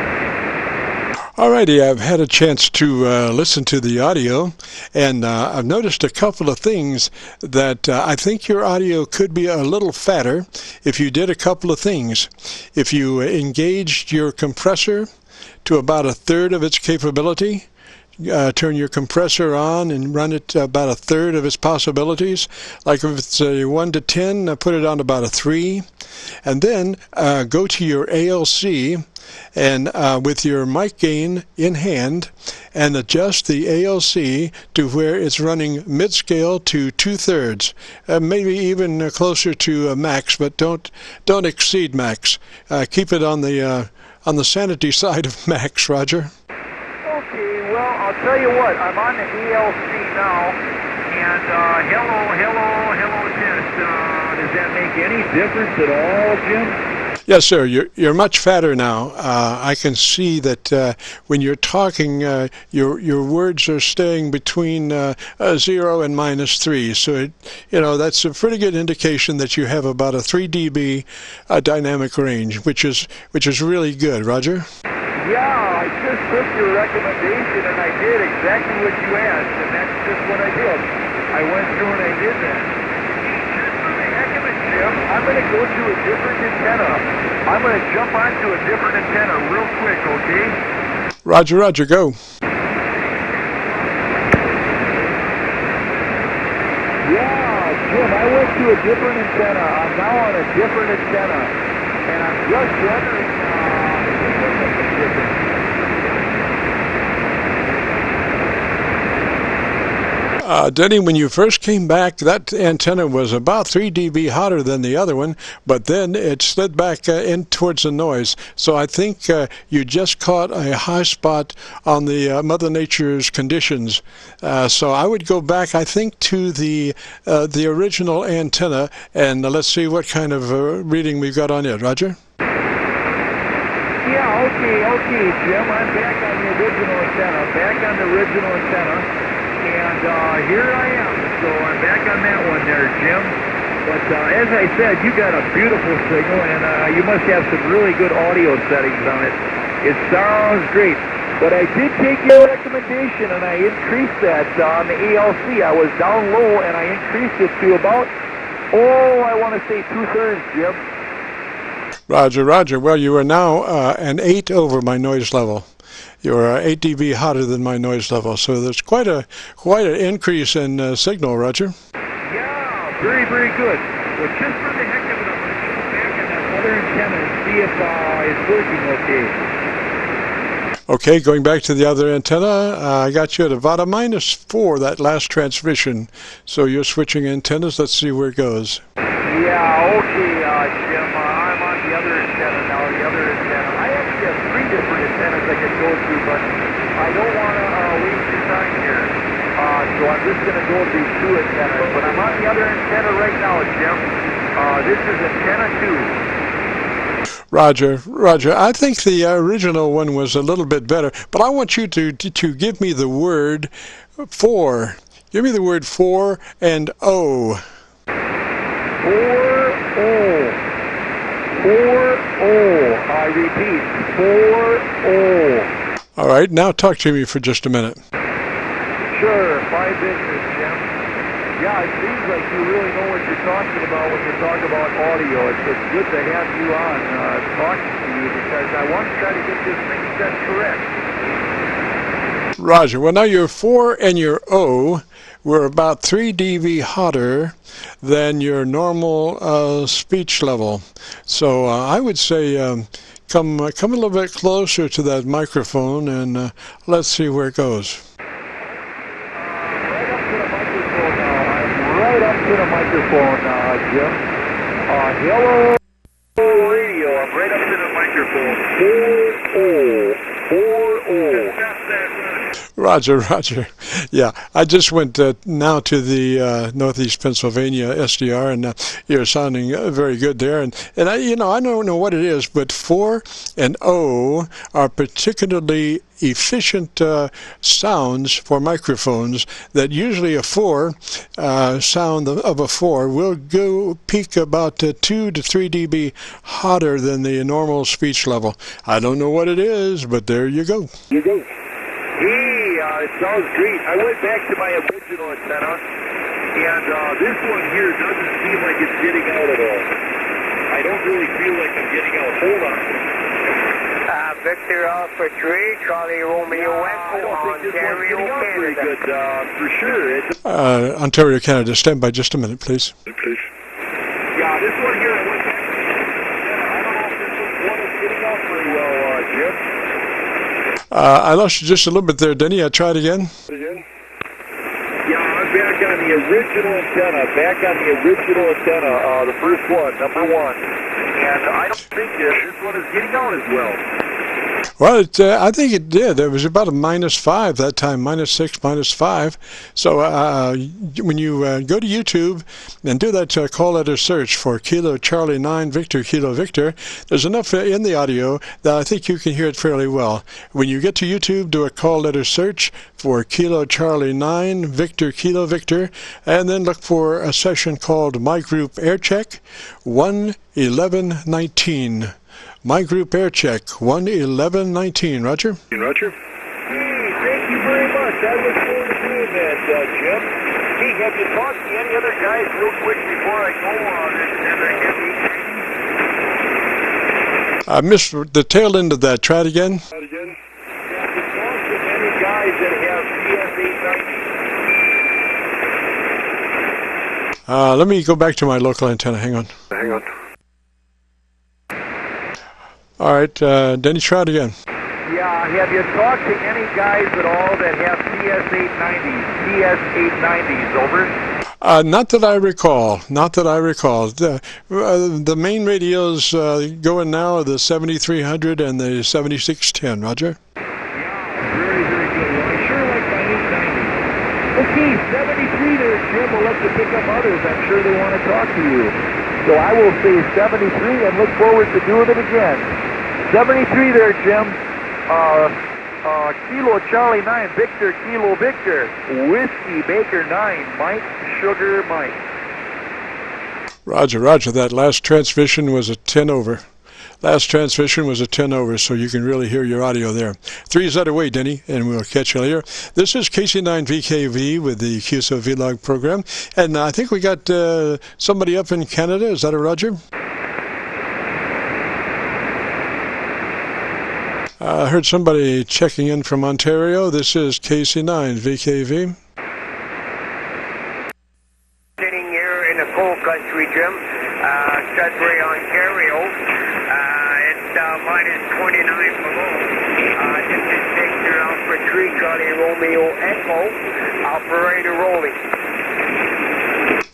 Alrighty, I've had a chance to listen to the audio, and I've noticed a couple of things that I think your audio could be a little fatter if you did a couple of things. If you engaged your compressor to about 1/3 of its capability, turn your compressor on and run it about 1/3 of its possibilities. Like if it's a 1 to 10, put it on about a 3. And then go to your ALC and with your mic gain in hand, and adjust the ALC to where it's running mid-scale to 2/3, maybe even closer to max, but don't exceed max. Keep it on the sanity side of max, Roger. Okay, well, I'll tell you what, I'm on the ALC now, and hello, test. Does that make any difference at all, Jim? Yes, sir. You're much fatter now. I can see that when you're talking, your words are staying between 0 and -3. So that's a pretty good indication that you have about a 3 dB dynamic range, which is really good, Roger. Yeah, I just took your recommendation and I did exactly what you asked, and that's just what I did. I went through and I did that. Just for the heck of it, Jim, I'm going to go to a different antenna. I'm going to jump onto a different antenna real quick, okay? Roger, Roger, go. Yeah, Jim, I went to a different antenna. I'm now on a different antenna, and I'm just wondering Denny, when you first came back, that antenna was about 3 dB hotter than the other one, but then it slid back in towards the noise. So I think you just caught a high spot on the Mother Nature's conditions. So I would go back, I think, to the original antenna, and let's see what kind of reading we've got on it. Roger? Yeah, okay, Jim. I'm back on the original antenna, and here I am. So I'm back on that one there, Jim. But as I said, you got a beautiful signal, and you must have some really good audio settings on it. It sounds great. But I did take your recommendation, and I increased that on the ALC. I was down low, and I increased it to about, I want to say 2/3, Jim. Roger, Roger. Well, you are now an 8 over my noise level. You're 8 dB hotter than my noise level, so there's quite an increase in signal, Roger. Yeah, very, very good. Well, just for the heck of it, I'm going to go back on that other antenna and see if it's working okay. Okay, going back to the other antenna, I got you at about a -4 that last transmission. So you're switching antennas. Let's see where it goes. Yeah, okay, Jim. I'm on the other antenna now, the other antenna. I actually have 3 different antennas I could go to, but I don't want to waste your time here. So I'm just going to go to these 2 antennas. But I'm on the other antenna right now, Jim. This is antenna 2. Roger, Roger. I think the original one was a little bit better, but I want you to give me the word 4. Give me the word 4 and O. 4-O. 4-O. I repeat, 4-O. All right, now talk to me for just a minute. Sure, my business, Jim. Yeah, it seems like you really know what you're talking about when you talk about audio. It's good to have you on talking to you because I want to try to get this thing set correct. Roger. Well, now your 4 and your O were about 3 dB hotter than your normal speech level. So I would say come a little bit closer to that microphone and let's see where it goes. Right up to the microphone, Jim. Hello, radio. I'm right up to the microphone. 4-O. 4-O. Roger, Roger. Yeah, I just went now to the Northeast Pennsylvania SDR, and you're sounding very good there. And I don't know what it is, but 4 and O are particularly efficient sounds for microphones that usually a 4 sound of a 4 will go peak about 2 to 3 dB hotter than the normal speech level. I don't know what it is, but there you go. You go. Hey, it sounds great. I went back to my original antenna, and this one here doesn't seem like it's getting out at all. I don't really feel like I'm getting out. Hold on. Victor Alpha 3, Charlie Romeo Echo, Ontario, Canada. Good, for sure. Ontario, Canada. Stand by just a minute, please. Please. Yeah, this one here, I went back to I don't know if this one is getting out very well, Jim. I lost you just a little bit there, Denny. I tried again. Yeah, I'm back on the original antenna. The first one, number 1. And I don't think this one is getting out as well. Well, I think it did. It was about a -5 that time, -6, -5. So when you go to YouTube and do that call letter search for Kilo Charlie 9 Victor Kilo Victor, there's enough in the audio that I think you can hear it fairly well. When you get to YouTube, do a call letter search for Kilo Charlie 9 Victor Kilo Victor, and then look for a session called My Group Aircheck 11119. My Group Aircheck 11119. Roger? Roger. Hey, thank you very much. I look forward to doing that, Jim. Hey, have you talked to any other guys real quick before I go on and I missed the tail end of that. Try it again. Have you talked to any guys that have CS890? Let me go back to my local antenna. Hang on. All right, Denny, try it again. Yeah, have you talked to any guys at all that have CS890s, over? Not that I recall. The main radios going now are the 7300 and the 7610, Roger? Yeah, very, very good. Well, I sure like my 890. Okay, 73 there, Jim. We'll let you pick up others. I'm sure they want to talk to you. So I will say 73 and look forward to doing it again. 73 there, Jim. Kilo Charlie 9, Victor Kilo Victor, Whiskey Baker 9, Mike Sugar Mike. Roger, roger. That last transmission was a 10 over. Last transmission was a 10 over, so you can really hear your audio there. 3's that away, Denny, and we'll catch you later. This is KC9VKV with the Qso-Vlog program, and I think we got somebody up in Canada. Is that a Roger? I heard somebody checking in from Ontario. This is KC9VKV. Sitting here in the coal country, Jim, Sudbury, Ontario. It's minus 29 below. This is Victor Alpha 3, Charlie Romeo Echo, operator rolling.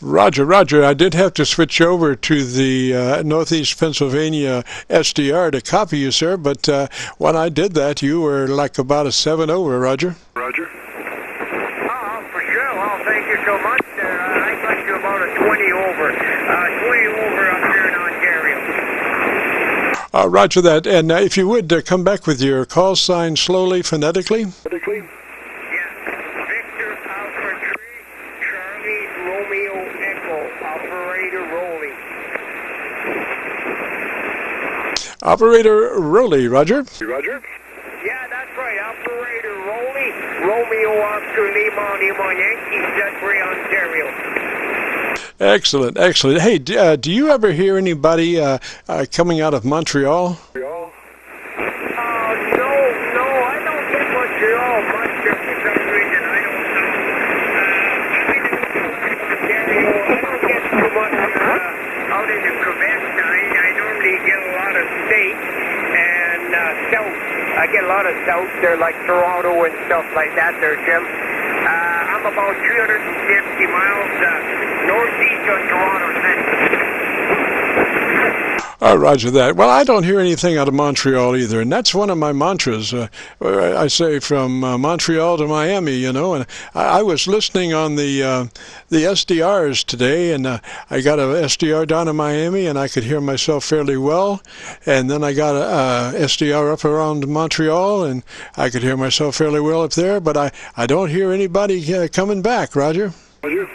Roger, roger. I did have to switch over to the Northeast Pennsylvania SDR to copy you, sir, but when I did that, you were like about a 7 over, Roger. Roger. Oh, for sure. Well, thank you so much. I got you about a 20 over. 20 over up here in Ontario. Roger that. And if you would, come back with your call sign slowly, phonetically. Yeah. Victor Alpha 3, Charlie Romeo Echo, operator rolling. Operator Rowley, Roger. Roger. Yeah, that's right. Operator Rowley, Romeo Oscar Lima Yankee, Sudbury, Ontario. Excellent, excellent. Hey, do you ever hear anybody coming out of Montreal? No, I don't get Montreal much for some reason. I don't know. I don't get too much out in the Quebec side. I normally get a lot of state and south. I get a lot of south there, like Toronto and stuff like that there, Jim. I'm about 350 miles northeast of Toronto City. Roger that. Well, I don't hear anything out of Montreal either, and that's one of my mantras. I say from Montreal to Miami, you know, and I was listening on the SDRs today, and I got a SDR down in Miami, and I could hear myself fairly well, and then I got a SDR up around Montreal, and I could hear myself fairly well up there, but I don't hear anybody coming back, Roger. Roger.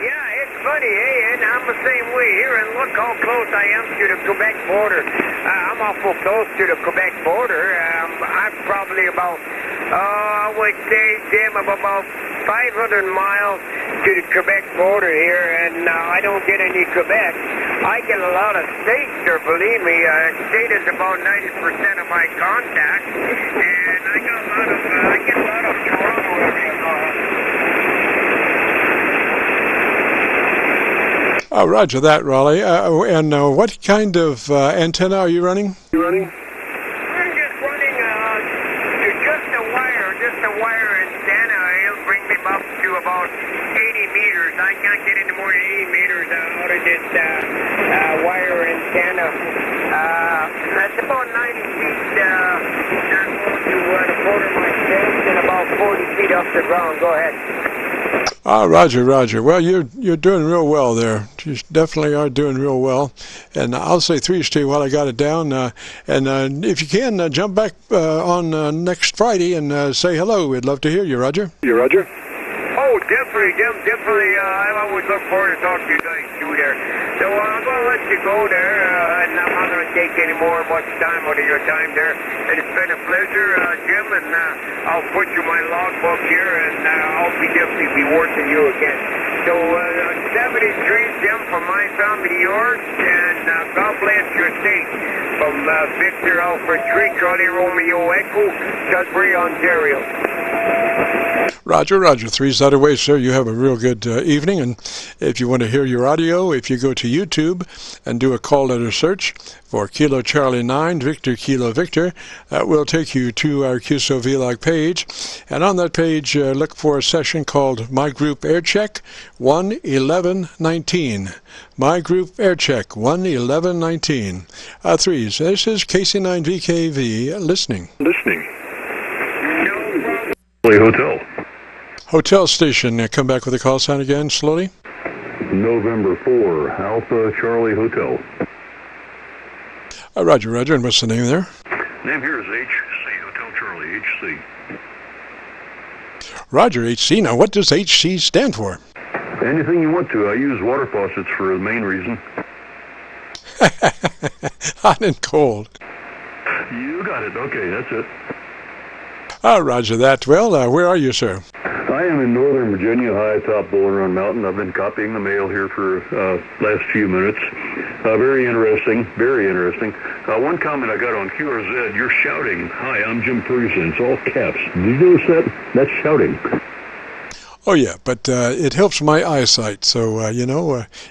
Yeah, it's funny, eh? And I'm the same way here, and look how close I am to the Quebec border. I'm awful close to the Quebec border. I'm probably about, I would say, Jim, I'm about 500 miles to the Quebec border here, and I don't get any Quebec. I get a lot of states there, believe me. State is about 90% of my contacts, and I get a lot of Toronto area. Roger that, Raleigh. And what kind of antenna are you running? I'm just running just a wire antenna. It'll bring me up to about 80 meters. I can't get any more than 80 meters out of this wire antenna. That's about 90 feet down to the corner of my fence and about 40 feet off the ground. Go ahead. Roger, Roger. Well, you're doing real well there. You definitely are doing real well. And I'll say 3 to you while I got it down. And if you can, jump back on next Friday and say hello. We'd love to hear you, Roger. You, Roger. Oh, definitely, Jim, definitely. I always look forward to talking to you guys too there. So I'm going to let you go there, and I'm not going to take any more much time out of your time there. And it's been a pleasure, Jim, and I'll put you my logbook here, and I'll definitely be working you again. So 73, Jim, from my family to yours, and God bless your state. From Victor Alpha 3, Charlie Romeo Echo, Sudbury, Ontario. Roger, Roger. 3's that away, sir. You have a real good evening. And if you want to hear your audio, if you go to YouTube and do a call letter search for Kilo Charlie 9, Victor Kilo Victor, that will take you to our Qso-Vlog page. And on that page, look for a session called My Group Aircheck 11119. My Group Aircheck 11119. 3's. This is KC9VKV listening. Hotel. Hotel station. Come back with a call sign again, slowly. November 4, Alpha Charlie Hotel. Roger, Roger. And what's the name there? Name here is HC, Hotel Charlie, HC. Roger, HC. Now, what does HC stand for? Anything you want to. I use water faucets for the main reason. Hot and cold. You got it. Okay, that's it. Roger that. Well, where are you, sir? I am in Northern Virginia, high atop Bull Run Mountain. I've been copying the mail here for last few minutes. Very interesting, very interesting. One comment I got on QRZ, you're shouting, "Hi, I'm Jim Ferguson." It's all caps. Did you notice that? That's shouting. Oh, yeah, but it helps my eyesight. So,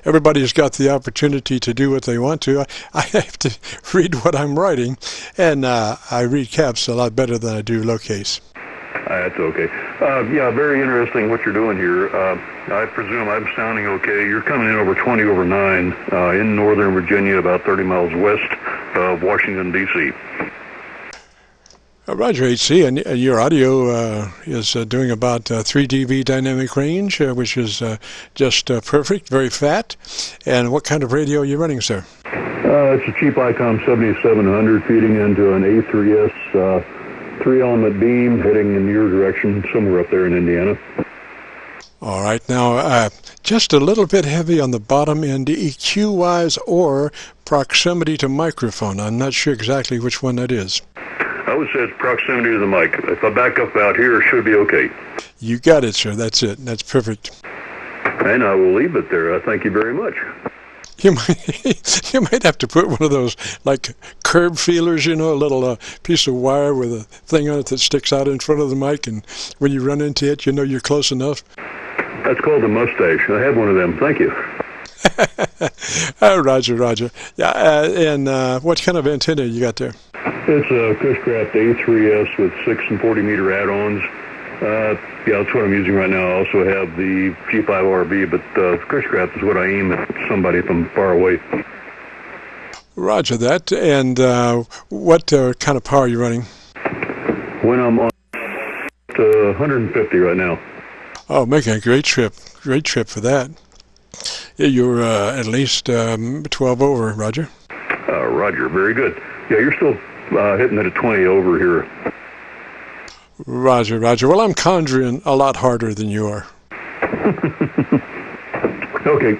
everybody's got the opportunity to do what they want to. I have to read what I'm writing, and I read caps a lot better than I do lowercase. That's okay. Yeah, very interesting what you're doing here. I presume I'm sounding okay. You're coming in over 20 over 9 in Northern Virginia, about 30 miles west of Washington, D.C. Roger, HC, and your audio is doing about 3 dB dynamic range, which is just perfect, very fat. And what kind of radio are you running, sir? It's a cheap ICOM 7700 feeding into an A3S 3-element beam heading in your direction, somewhere up there in Indiana. All right, now just a little bit heavy on the bottom end EQ-wise or proximity to microphone. I'm not sure exactly which one that is. I would say it's proximity to the mic. If I back up out here, it should be okay. You got it, sir. That's it. That's perfect. And I will leave it there. Thank you very much. You might have to put one of those, like, curb feelers, a little piece of wire with a thing on it that sticks out in front of the mic, and when you run into it, you're close enough. That's called a mustache. I have one of them. Thank you. Roger. Yeah, and what kind of antenna you got there? It's a Cushcraft A3S with 6 and 40 meter add-ons. Yeah, that's what I'm using right now. I also have the G5RB, but Cushcraft is what I aim at somebody from far away. Roger that. And what kind of power are you running? When I'm on 150 right now. Oh, making a great trip for that. You're at least 12 over, Roger. Roger, very good. Yeah, you're still hitting it at 20 over here. Roger. Well, I'm conjuring a lot harder than you are. Okay.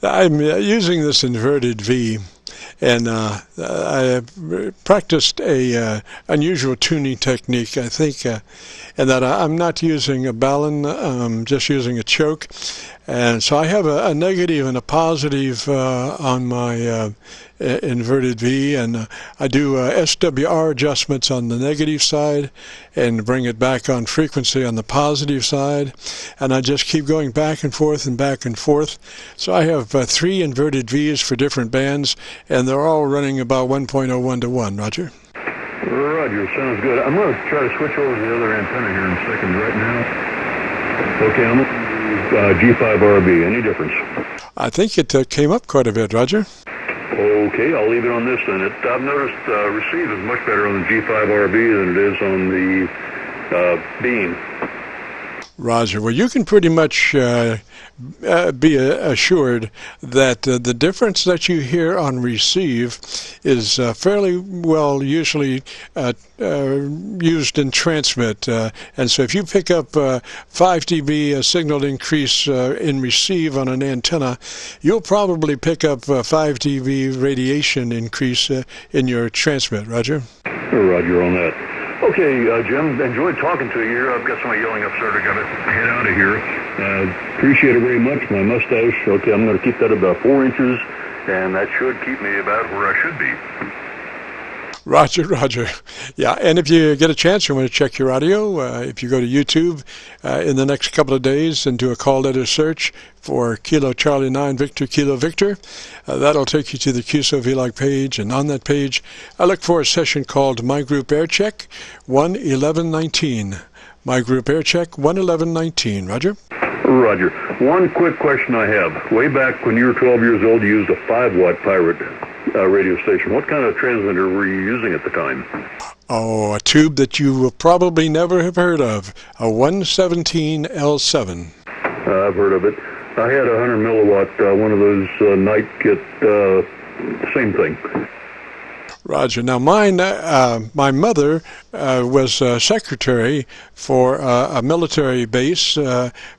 I'm using this inverted V, and I practiced a unusual tuning technique, I think, and that I'm not using a balun, I'm just using a choke. And so I have a negative and a positive on my inverted V, and I do SWR adjustments on the negative side and bring it back on frequency on the positive side, and I just keep going back and forth and back and forth. So I have 3 inverted Vs for different bands, and they're all running about 1.01 to 1, Roger? Roger, sounds good. I'm going to try to switch over to the other antenna here in a second right now. Okay, I'm on G5RB. Any difference? I think it came up quite a bit, Roger. Okay, I'll leave it on this then. I've noticed receive is much better on the G5RB than it is on the beam. Roger. Well, you can pretty much be assured that the difference that you hear on receive is fairly well usually used in transmit. And so if you pick up 5 dB signal increase in receive on an antenna, you'll probably pick up 5 dB radiation increase in your transmit. Roger? Roger on that. Okay, Jim, enjoyed talking to you here. I've got somebody yelling upstairs. I got to head out of here. Appreciate it very much. My mustache, okay, I'm going to keep that about 4 inches, and that should keep me about where I should be. Roger. Yeah, and if you get a chance, you want to check your audio. If you go to YouTube in the next couple of days and do a call letter search for Kilo Charlie 9 Victor Kilo Victor, that'll take you to the Qso-Vlog page. And on that page, I look for a session called My Group Aircheck 11119. My Group Aircheck 11119. Roger? Roger. One quick question I have. Way back when you were 12 years old, you used a 5-watt Pirate radio station. What kind of transmitter were you using at the time? Oh, a tube that you will probably never have heard of, a 117L7. I've heard of it. I had a 100 milliwatt, one of those night kit, same thing. Roger. Now, my mother was secretary for a military base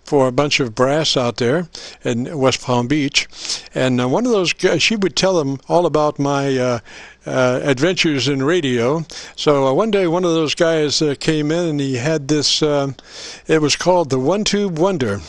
for a bunch of brass out there in West Palm Beach, and one of those guys, she would tell them all about my adventures in radio. So one day, one of those guys came in, and he had this. It was called the One Tube Wonder.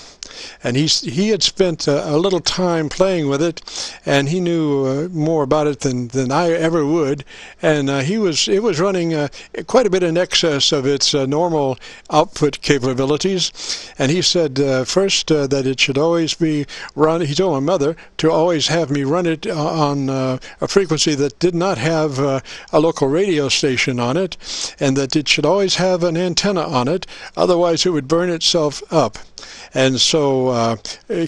And he had spent a little time playing with it, and he knew more about it than I ever would. And it was running quite a bit in excess of its normal output capabilities. And he said first that it should always be run. He told my mother to always have me run it on a frequency that did not have a local radio station on it, and that it should always have an antenna on it. Otherwise, it would burn itself up. And so,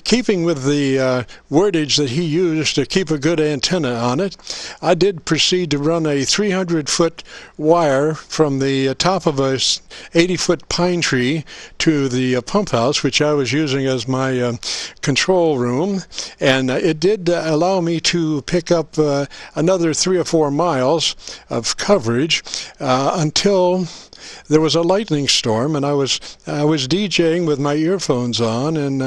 keeping with the wordage that he used to keep a good antenna on it, I did proceed to run a 300-foot wire from the top of a 80-foot pine tree to the pump house, which I was using as my control room. And it did allow me to pick up another 3 or 4 miles of coverage until there was a lightning storm, and I was DJing with my earphones on, and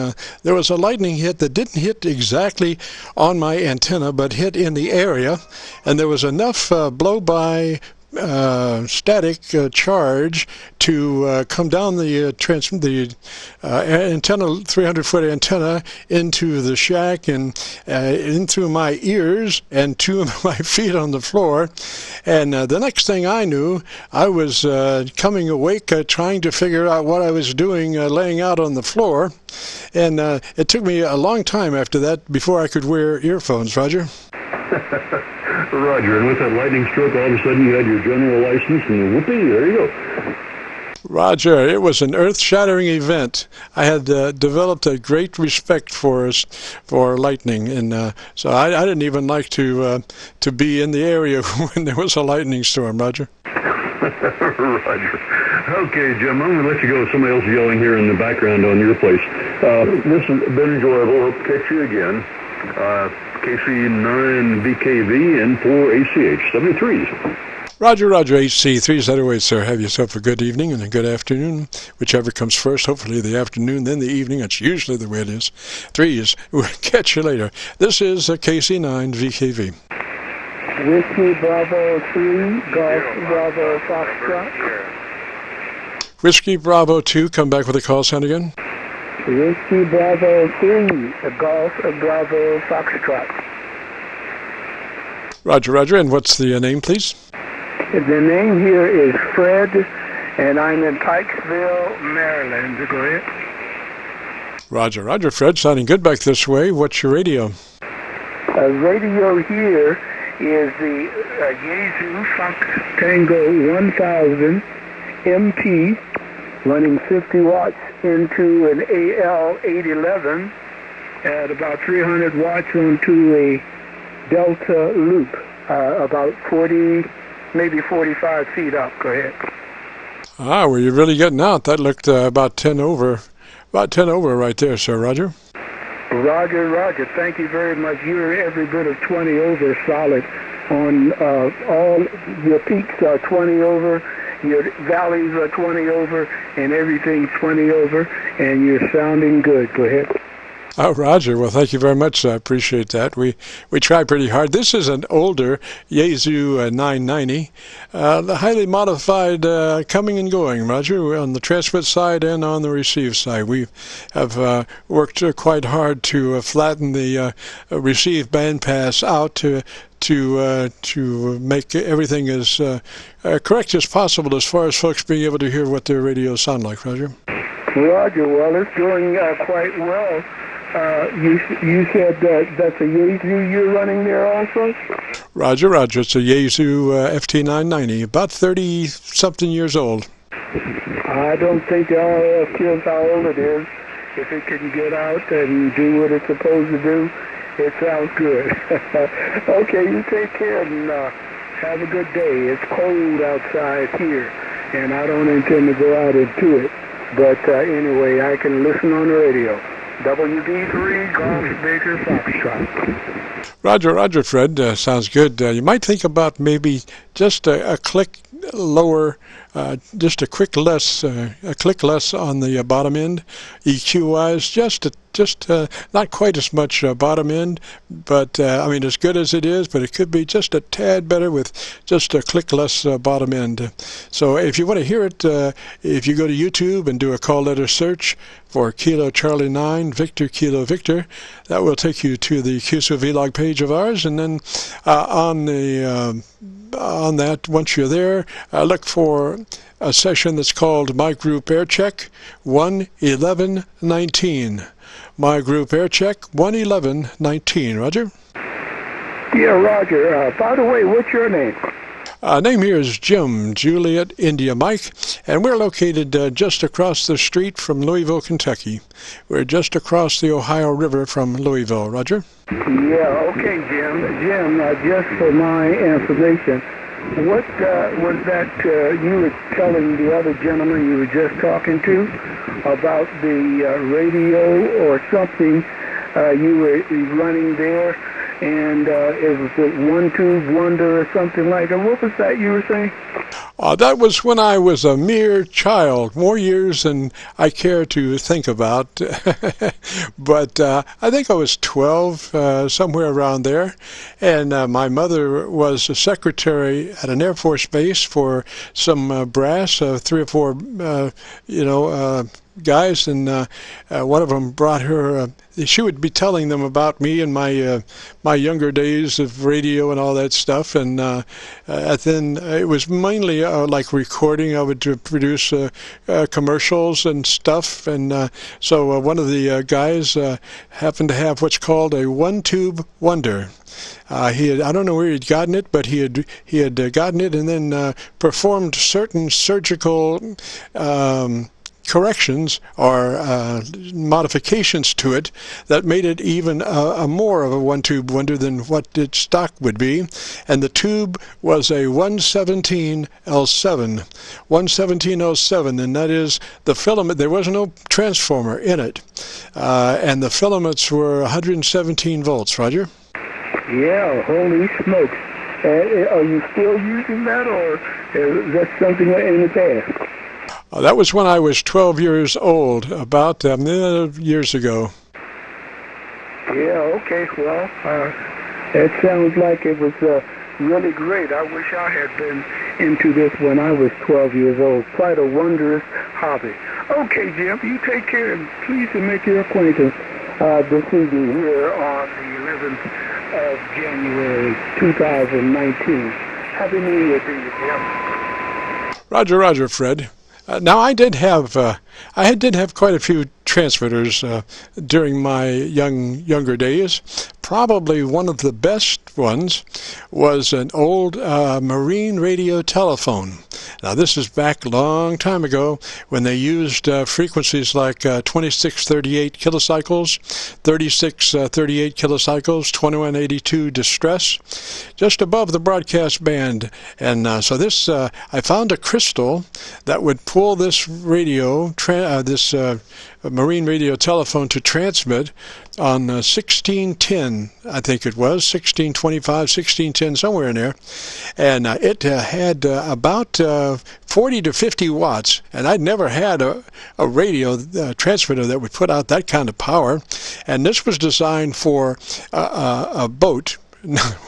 there was a lightning hit that didn't hit exactly on my antenna, but hit in the area, and there was enough blow-by static charge to come down the antenna, 300-foot antenna, into the shack and in through my ears and to my feet on the floor. And the next thing I knew, I was coming awake, trying to figure out what I was doing, laying out on the floor. And it took me a long time after that before I could wear earphones, Roger. Roger, and with that lightning stroke, all of a sudden you had your general license, and whoopee, there you go. Roger, it was an earth-shattering event. I had developed a great respect for lightning, and so I didn't even like to be in the area when there was a lightning storm, Roger. Roger. Okay, Jim, I'm going to let you go. Somebody else yelling here in the background on your place. This has been enjoyable. Hope to catch you again. KC9VKV and 4 ACH 73s. Roger, HC3s. That away, sir. Have yourself a good evening and a good afternoon. Whichever comes first, hopefully the afternoon, then the evening. That's usually the way it is. 3s. We'll catch you later. This is KC9VKV. Whiskey Bravo 3, Golf Bravo Foxtrot. Whiskey Bravo 2, come back with a call sign again. Whiskey Bravo 3, Golf Bravo Foxtrot. Roger, and what's the name, please? The name here is Fred, and I'm in Pikesville, Maryland. Go ahead. Roger, Fred, sounding good back this way. What's your radio? Radio here is the Yaesu Fox Tango 1000 MP, running 50 watts into an AL811 at about 300 watts onto a Delta loop, about 40, maybe 45 feet up. Go ahead. Well, you're really getting out. That looked about 10 over. About 10 over right there, sir. Roger. Roger. Thank you very much. You're every bit of 20 over solid on all your peaks are 20 over. Your valleys are 20 over, and everything's 20 over, and you're sounding good. Go ahead. Oh, Roger. Well, thank you very much. I appreciate that. We try pretty hard. This is an older Yaesu 990, highly modified, coming and going, Roger, on the transmit side and on the receive side. We have worked quite hard to flatten the receive bandpass out to make everything as correct as possible as far as folks being able to hear what their radios sound like, Roger. Roger. Well, it's doing quite well. You said that's a Yaesu you're running there also? Roger. It's a Yaesu FT990, about 30-something years old. I don't think the RF cares how old it is. If it can get out and do what it's supposed to do, it sounds good. Okay, you take care and have a good day. It's cold outside here, and I don't intend to go out into it. But anyway, I can listen on the radio. WD3 Golf Baker Foxtrot. Roger, Roger, Fred. Sounds good. You might think about maybe just a click lower, just a click less on the bottom end, EQ-wise, just not quite as much bottom end, but I mean, as good as it is, but it could be just a tad better with just a click less bottom end. So if you want to hear it, if you go to YouTube and do a call letter search for Kilo Charlie 9 Victor Kilo Victor, that will take you to the Qso-Vlog page of ours, and then on that, once you're there, look for a session that's called My Group Aircheck 11119. My Group Aircheck 11119. Roger? Yeah, Roger. By the way, what's your name? Name here is Jim, Juliet, India, Mike, and we're located just across the street from Louisville, Kentucky. We're just across the Ohio River from Louisville. Roger? Yeah, okay, Jim. Jim, just for my information, what was that you were telling the other gentleman you were just talking to about the radio or something you were running there? And it was a one-tube wonder or something like that. What was that you were saying? That was when I was a mere child, more years than I care to think about. But I think I was 12, somewhere around there. And my mother was a secretary at an Air Force base for some brass, 3 or 4, guys, and one of them brought her. She would be telling them about me and my younger days of radio and all that stuff. And then it was mainly like recording. I would produce commercials and stuff. And so one of the guys happened to have what's called a one-tube wonder. I don't know where he'd gotten it, but he had gotten it and then performed certain surgical corrections or modifications to it that made it even more of a one-tube wonder than what its stock would be. And the tube was a 117L7, and that is the filament. There was no transformer in it, and the filaments were 117 volts. Roger? Yeah, holy smokes. Are you still using that, or is that something in the past? That was when I was 12 years old, about years ago. Yeah, okay, well, it sounds like it was really great. I wish I had been into this when I was 12 years old. Quite a wondrous hobby. Okay, Jim, you take care, and pleased to make your acquaintance this evening here on the 11th of January 2019. Happy New Year to you, Jim. Roger, Roger, Fred. Now I did have quite a few transmitters during my younger days. Probably one of the best ones was an old marine radio telephone. Now this is back a long time ago when they used frequencies like 2638 kilocycles, 3638 kilocycles, 2182 distress, just above the broadcast band. And so this, I found a crystal that would pull this radio, this marine radio telephone to transmit on 1610, I think it was, 1625, 1610, somewhere in there. And it had about 40 to 50 watts, and I'd never had a radio transmitter that would put out that kind of power. And this was designed for a boat.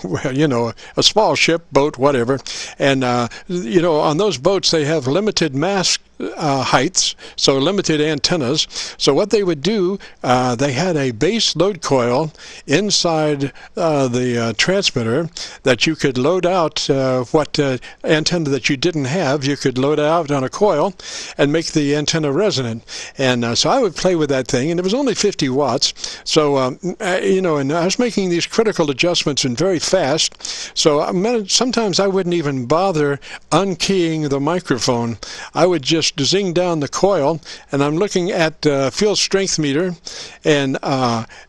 Well, you know, a small ship, boat, whatever. And, you know, on those boats they have limited mast heights, so limited antennas. So what they would do, they had a base load coil inside the transmitter that you could load out what antenna that you didn't have. You could load out on a coil and make the antenna resonant. And so I would play with that thing, and it was only 50 watts. So, you know, and I was making these critical adjustments and very fast. So sometimes I wouldn't even bother unkeying the microphone. I would just zing down the coil, and I'm looking at field strength meter, and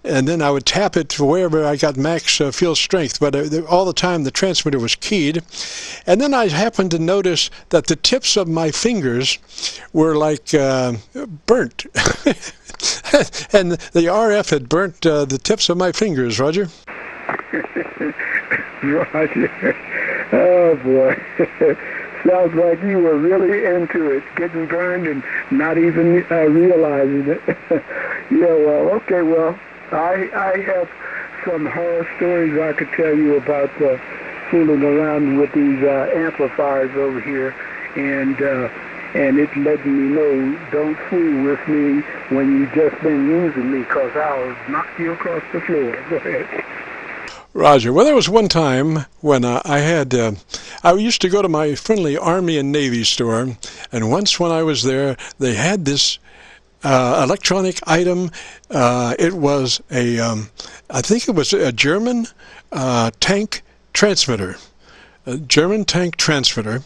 then I would tap it to wherever I got max field strength. But all the time the transmitter was keyed, and then I happened to notice that the tips of my fingers were like burnt. And the RF had burnt the tips of my fingers, Roger. Roger. Oh, boy. Sounds like you were really into it, getting burned and not even realizing it. Yeah, well, okay, well, I have some horror stories I could tell you about fooling around with these amplifiers over here, and it letting me know, don't fool with me when you just been using me, because I'll knock you across the floor. Go ahead. Roger. Well, there was one time when I used to go to my friendly Army and Navy store, and once when I was there, they had this electronic item. It was I think it was a German tank transmitter. A German tank transmitter.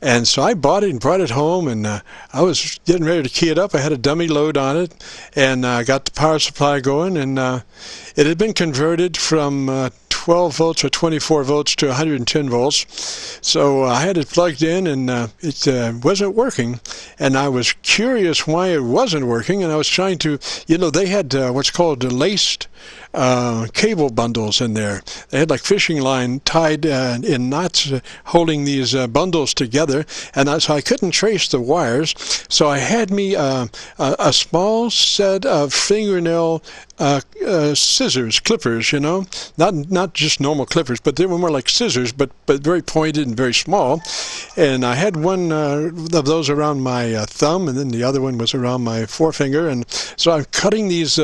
And so I bought it and brought it home, and I was getting ready to key it up. I had a dummy load on it, and got the power supply going, and it had been converted from 12 volts or 24 volts to 110 volts. So I had it plugged in, and it wasn't working. And I was curious why it wasn't working, and I was trying to, they had what's called laced cable bundles in there. They had like fishing line tied in knots holding these bundles together, and so I couldn't trace the wires. So I had me a small set of fingernail scissors, clippers, not just normal clippers, but they were more like scissors, but very pointed and very small. And I had one of those around my thumb, and then the other one was around my forefinger. And so I'm cutting these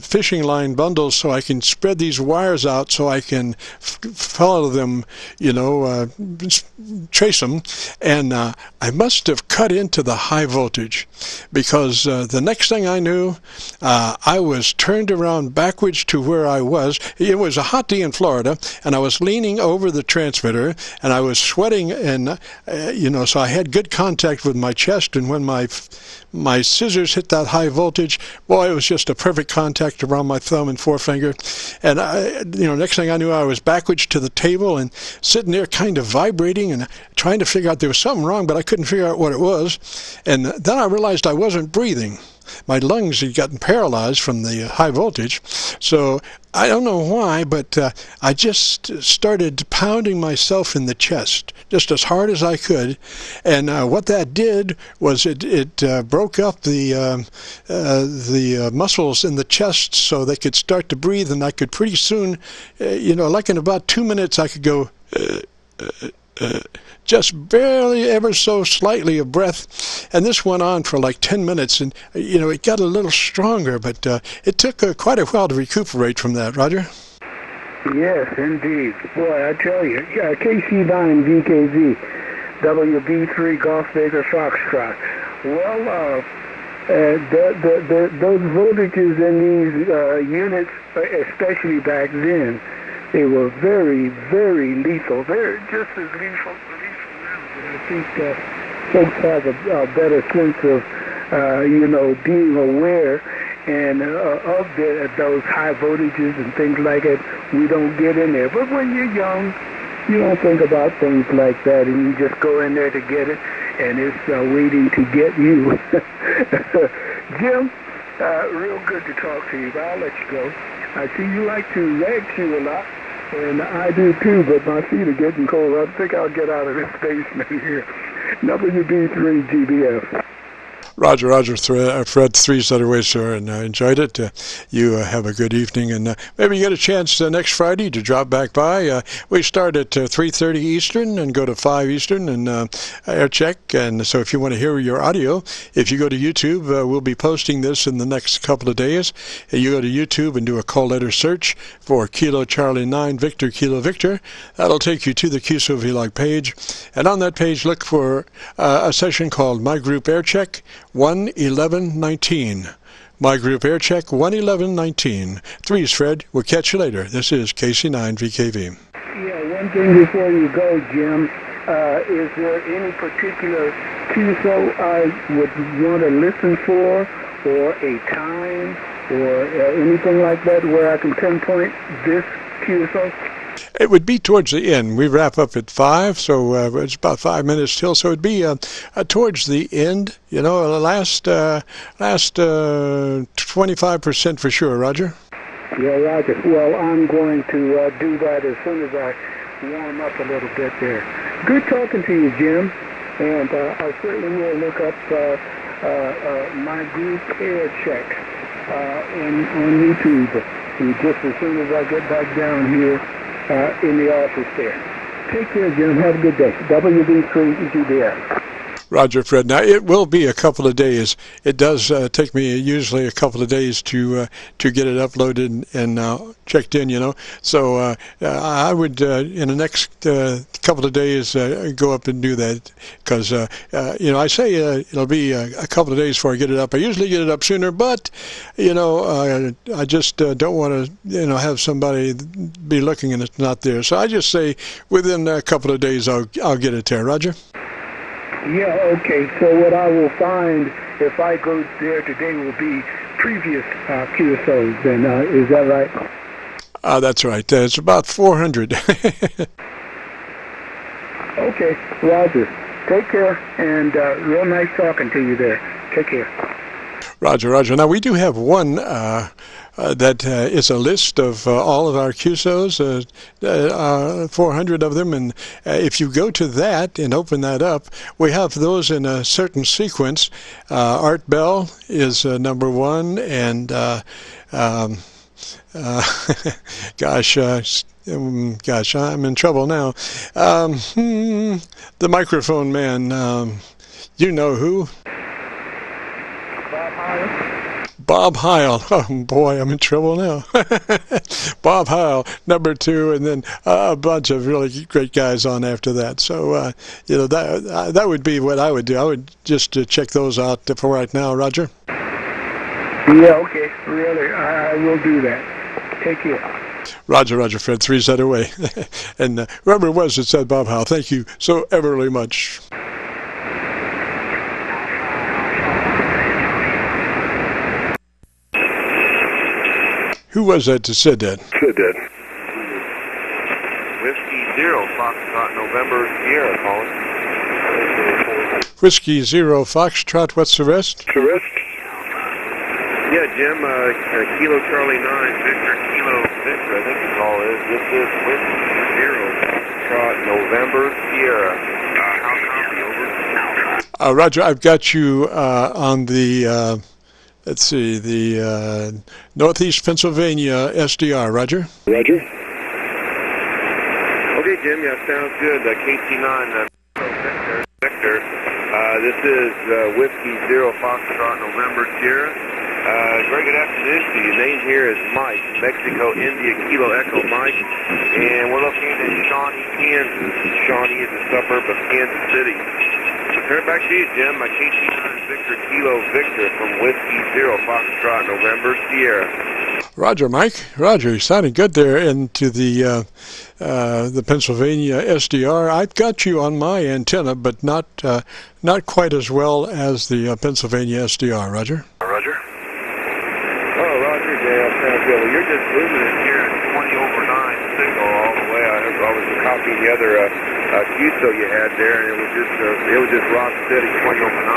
fishing line bundles so I can spread these wires out so I can follow them, trace them. And I must have cut into the high voltage, because the next thing I knew, I was turned around backwards to where I was. It was a hot day in Florida, and I was leaning over the transmitter, and I was sweating, and so I had good contact with my chest. And when my scissors hit that high voltage, boy, it was just a perfect contact around my thumb and forefinger. And next thing I knew, I was backwards to the table and sitting there kind of vibrating and trying to figure out there was something wrong, but I couldn't figure out what it was. And then I realized I wasn't breathing. My lungs had gotten paralyzed from the high voltage. So I don't know why, but I just started pounding myself in the chest just as hard as I could. And what that did was it broke up the muscles in the chest so they could start to breathe, and I could pretty soon, like in about 2 minutes, I could go just barely, ever so slightly of breath. And this went on for like 10 minutes, and it got a little stronger, but it took quite a while to recuperate from that. Roger? Yes, indeed. Boy, I tell you, KC9VKV, WB3 Golf Baker Foxtrot. Well, those voltages in these units, especially back then, they were very, very lethal. They're just as lethal now. But I think folks have a better sense of, being aware and of those high voltages and things like that. We don't get in there. But when you're young, you don't think about things like that, and you just go in there to get it, and it's waiting to get you. Jim, real good to talk to you, but I'll let you go. I see you like to rag chew a lot, and I do too, but my feet are getting cold. I think I'll get out of this basement here. WB3 GBF. Roger, Fred 3 Sutterway, sir, and I enjoyed it. You have a good evening, and maybe you get a chance next Friday to drop back by. We start at 3:30 Eastern and go to 5 Eastern, and Aircheck. And so if you want to hear your audio, if you go to YouTube, we'll be posting this in the next couple of days. You go to YouTube and do a call letter search for Kilo Charlie 9 Victor Kilo Victor. That'll take you to the Qso-Vlog page, and on that page look for a session called My Group Aircheck 11119. My Group Aircheck 11119. Threes, Fred. We'll catch you later. This is KC9VKV. Yeah, one thing before you go, Jim. Is there any particular QSO I would want to listen for, or a time, or anything like that where I can pinpoint this QSO? It would be towards the end. We wrap up at 5, so it's about 5 minutes till. So it'd be towards the end, you know, last 25% for sure, Roger. Yeah, Roger. Well, I'm going to do that as soon as I warm up a little bit there. Good talking to you, Jim. And I certainly will look up my group Aircheck on YouTube. And just as soon as I get back down here in the office there. Take care, Jim. Have a good day. WB3 GBS. Roger, Fred. Now, it will be a couple of days. It does take me usually a couple of days to get it uploaded and checked in, you know. So I would, in the next couple of days, go up and do that because, you know, I say it'll be a couple of days before I get it up. I usually get it up sooner, but, you know, I just don't want to, you know, have somebody be looking and it's not there. So I just say within a couple of days I'll get it there. Roger? Yeah, okay. So what I will find if I go there today will be previous QSOs, then is that right? That's right. It's about 400. Okay, Roger. Take care, and real nice talking to you there. Take care. Roger, Roger. Now, we do have one that is a list of all of our QSOs, 400 of them, and if you go to that and open that up, we have those in a certain sequence. Art Bell is number 1, and gosh, I'm in trouble now. The microphone man, you know who? Bob Heil. Oh, boy, I'm in trouble now. Bob Heil, number 2, and then a bunch of really great guys on after that. So, you know, that would be what I would do. I would just check those out for right now, Roger. Yeah, okay. Really, I will do that. Take care. Roger, Roger, Fred. 3 set away. And whoever it was that said Bob Heil, thank you so everly much. Who was that said that? Said that. Whiskey 0, Foxtrot, November, Sierra, calling. Whiskey 0, Foxtrot, what's the rest? The rest? Yeah, Jim, Kilo Charlie 9, Victor, Kilo Victor, I think the call is. This is Whiskey 0, Foxtrot, November, Sierra. How copy, over? Roger, I've got you on the... let's see, the Northeast Pennsylvania SDR, Roger. Roger. Okay, Jim, yeah, sounds good. KC9, Victor. This is Whiskey 0, Foxtrot, November, Sierra. Very good afternoon to you. Name here is Mike, Mexico, India, Kilo Echo Mike. And we're located in Shawnee, Kansas. Shawnee is a suburb of Kansas City. Turn it back to you, Jim. My KC9 Victor Kilo Victor from Whiskey 0 Foxtrot November Sierra. Roger, Mike. Roger, you sounded good there into the Pennsylvania SDR. I've got you on my antenna, but not quite as well as the Pennsylvania SDR. Roger. Roger. Oh, Roger. Yeah, sounds good. Well, you're just moving it here at 20 over 9 signal all the way. I was copying the other Qso you had there, and it was just rock steady 20 over 9.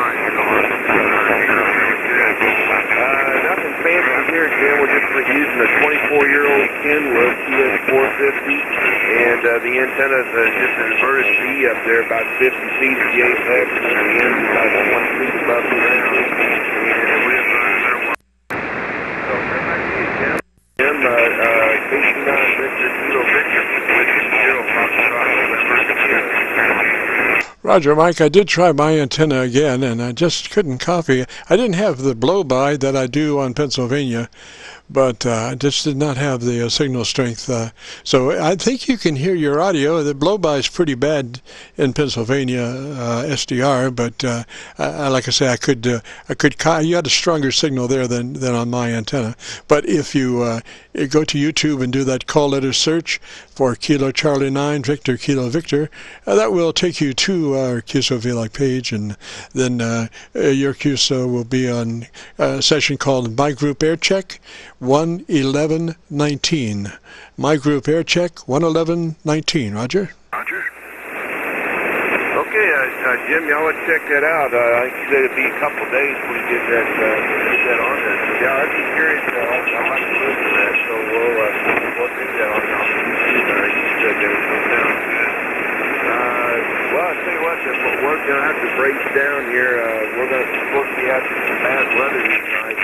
Nothing fancy here, Jim. We're just using a 24-year-old Kenwood TS450, and the antenna is just an inverted V up there, about 50 feet at the apex, and the end is about 20 feet above the ground. And we're so turn back to you, Jim. Jim, KC9 Victor Kilo Victor, Whiskey 0 Foxtrot November Sierra. Roger, Mike, I did try my antenna again, and I just couldn't copy. I didn't have the blow-by that I do on Pennsylvania, but I just did not have the signal strength. So I think you can hear your audio. The blow-by is pretty bad in Pennsylvania SDR, but like I say, I could. You had a stronger signal there than on my antenna. But if you go to YouTube and do that call letter search for Kilo Charlie 9 Victor Kilo Victor, that will take you to our Qso-Vlog page, and then your QSO will be on a session called My Group Aircheck, 11119. My group Aircheck 11119. Roger? Roger. Okay, Jim, y'all want to check that out. I think you said it'd be a couple days before you get that on there. So, yeah, I'd be curious. I'd like to listen to that. So we'll do that on YouTube. You said there was no sound good. Well, I'll tell you what, we're going to have to break down here. We're supposed to be having some bad weather tonight.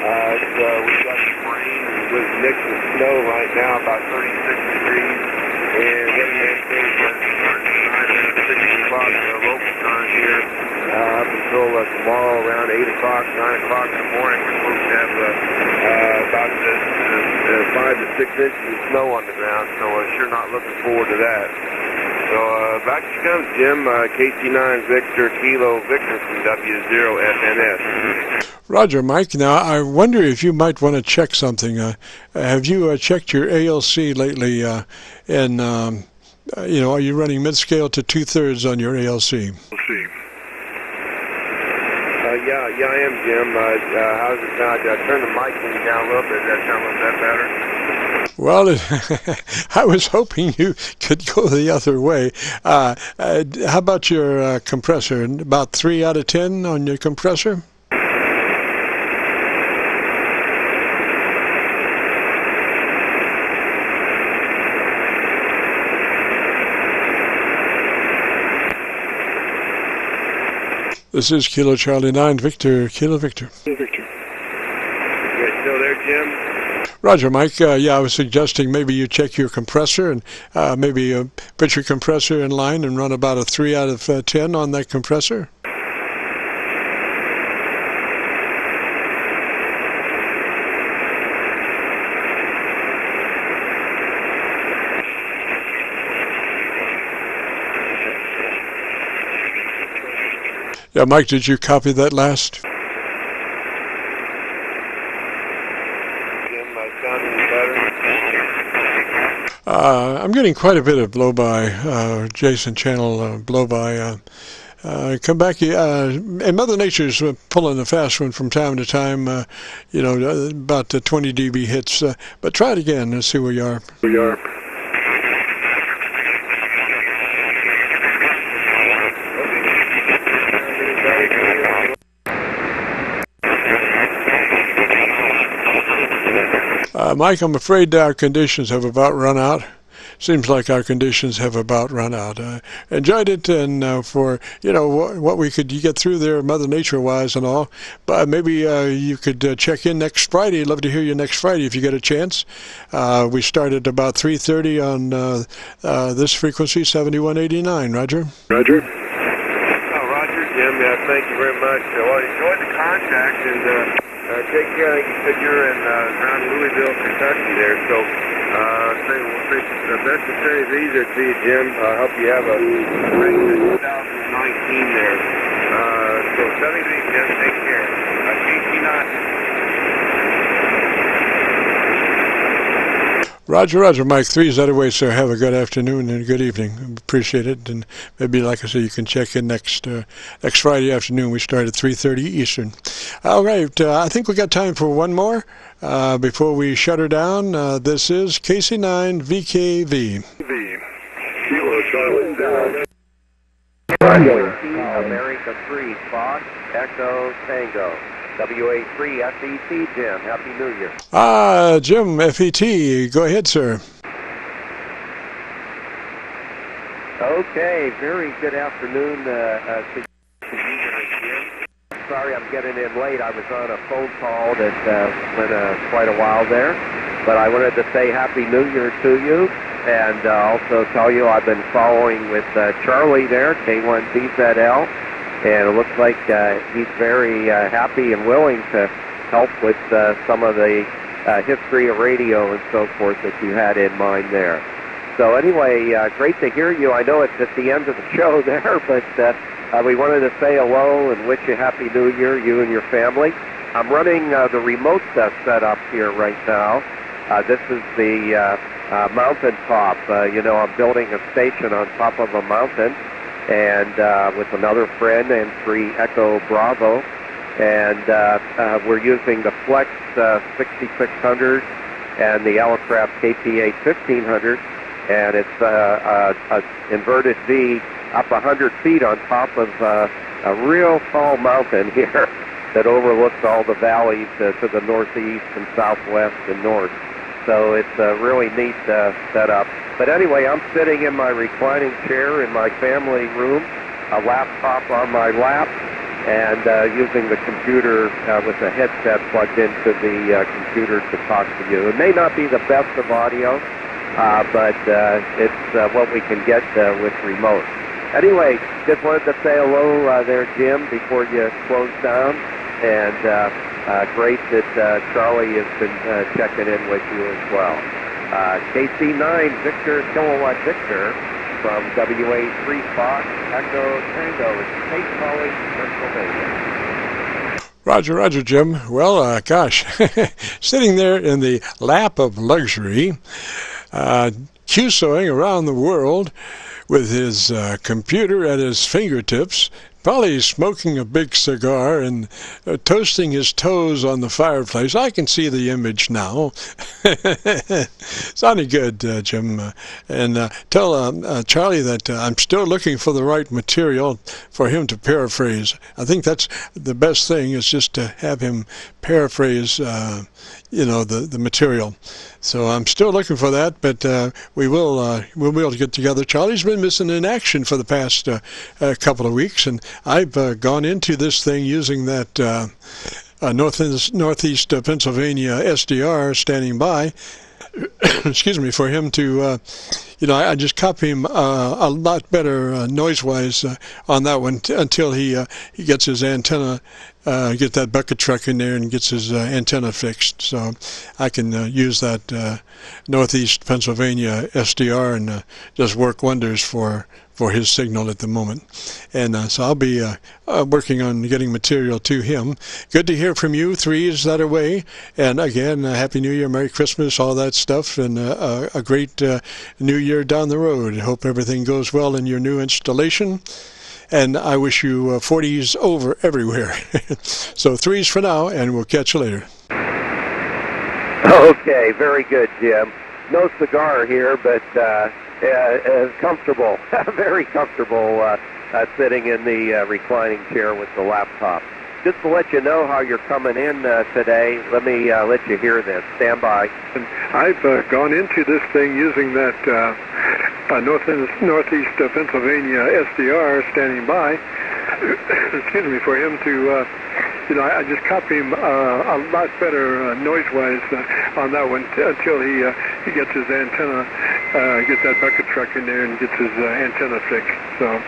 We've got some rain with mixed with snow right now, about 36 degrees. And what do you think? Starting 6 o'clock local time here up until tomorrow around 8 o'clock, 9 o'clock in the morning. We're supposed to have about 5 to 6 inches of snow on the ground, so sure not looking forward to that. So back to you come, Jim. KC9 Victor Kilo Victor from W0FNS. Roger, Mike. Now, I wonder if you might want to check something. Have you checked your ALC lately? Are you running mid-scale to 2/3 on your ALC? Yeah, I am, Jim. How's it now? I turned the mic down a little bit. Does that sound a little bit better? Well, I was hoping you could go the other way. How about your compressor? About 3 out of 10 on your compressor? This is Kilo Charlie 9 Victor Kilo Victor. Victor. You still there, Jim? Roger, Mike. Yeah, I was suggesting maybe you check your compressor and maybe put your compressor in line and run about a 3 out of 10 on that compressor. Yeah, Mike, did you copy that last? I'm getting quite a bit of blow-by, adjacent channel blow-by. Come back, and Mother Nature's pulling a fast one from time to time, about 20 dB hits. But try it again and see where you are. Mike, I'm afraid our conditions have about run out. Seems like our conditions have about run out. Enjoyed it, and for what we could get through there, Mother Nature-wise and all. But maybe you could check in next Friday. Love to hear you next Friday if you get a chance. We start at about 3:30 on this frequency, 7189. Roger. Roger. Roger, Jim. Thank you very much. Well, enjoy the contact and. Take care. You said you're in around Louisville, Kentucky there, so best of Sunny's easier to you, Jim. I hope you have a great 2019 there. So Sunny, Jim, take care. KC9. Roger, Mike. 3's that away, sir. Have a good afternoon and a good evening. Appreciate it. And maybe, like I said, you can check in next Friday afternoon. We start at 3:30 Eastern. All right. I think we got time for one more before we shut her down. This is KC9VKV. Kilo Charlie 0. America 3, Fox, Echo, Tango. WA3 FET, Jim. Happy New Year. Jim, FET. Go ahead, sir. Okay, very good afternoon to you, Jim. Sorry I'm getting in late. I was on a phone call that went quite a while there. But I wanted to say Happy New Year to you and also tell you I've been following with Charlie there, K1BZL. And it looks like he's very happy and willing to help with some of the history of radio and so forth that you had in mind there. So anyway, great to hear you. I know it's at the end of the show there, but we wanted to say hello and wish you Happy New Year, you and your family. I'm running the remote setup here right now. This is the mountaintop. I'm building a station on top of a mountain. And with another friend and 3 Echo Bravo, and we're using the Flex 6600 and the Aircraft KPA 1500, and it's a inverted V up 100 feet on top of a real tall mountain here that overlooks all the valleys to the northeast and southwest and north. So it's a really neat setup. But anyway, I'm sitting in my reclining chair in my family room, a laptop on my lap, and using the computer with a headset plugged into the computer to talk to you. It may not be the best of audio, but it's what we can get with remote. Anyway, just wanted to say hello there, Jim, before you close down. And great that Charlie has been checking in with you as well. KC9 Victor Kilowatt Victor from WA3 Fox Echo Tango, St. Pauli, Pennsylvania. Roger, Jim. Well, gosh, sitting there in the lap of luxury, Qsoing around the world with his computer at his fingertips, probably smoking a big cigar and toasting his toes on the fireplace. I can see the image now. Sounded good, Jim. And tell Charlie that I'm still looking for the right material for him to paraphrase. I think that's the best thing, is just to have him paraphrase the material. So I'm still looking for that, but we'll be able to get together. Charlie's been missing in action for the past couple of weeks, and I've gone into this thing using that northeast Pennsylvania SDR standing by. Excuse me, for him to, I just copy him a lot better noise-wise on that one until he gets his antenna, get that bucket truck in there and gets his antenna fixed. So I can use that northeast Pennsylvania SDR and just work wonders for his signal at the moment. And so I'll be working on getting material to him. Good to hear from you. 3 is that away. And again, Happy New Year, Merry Christmas, all that stuff, and a great New Year down the road. Hope everything goes well in your new installation. And I wish you 40s over everywhere. So 3s for now, and we'll catch you later. Okay, very good, Jim. No cigar here, but comfortable, very comfortable sitting in the reclining chair with the laptop. Just to let you know how you're coming in today, let me let you hear this. Stand by. I've gone into this thing using that northeast Pennsylvania SDR standing by. Excuse me, for him to, I just copy him a lot better noise-wise on that one until he gets his antenna, gets that bucket truck in there and gets his antenna fixed. So.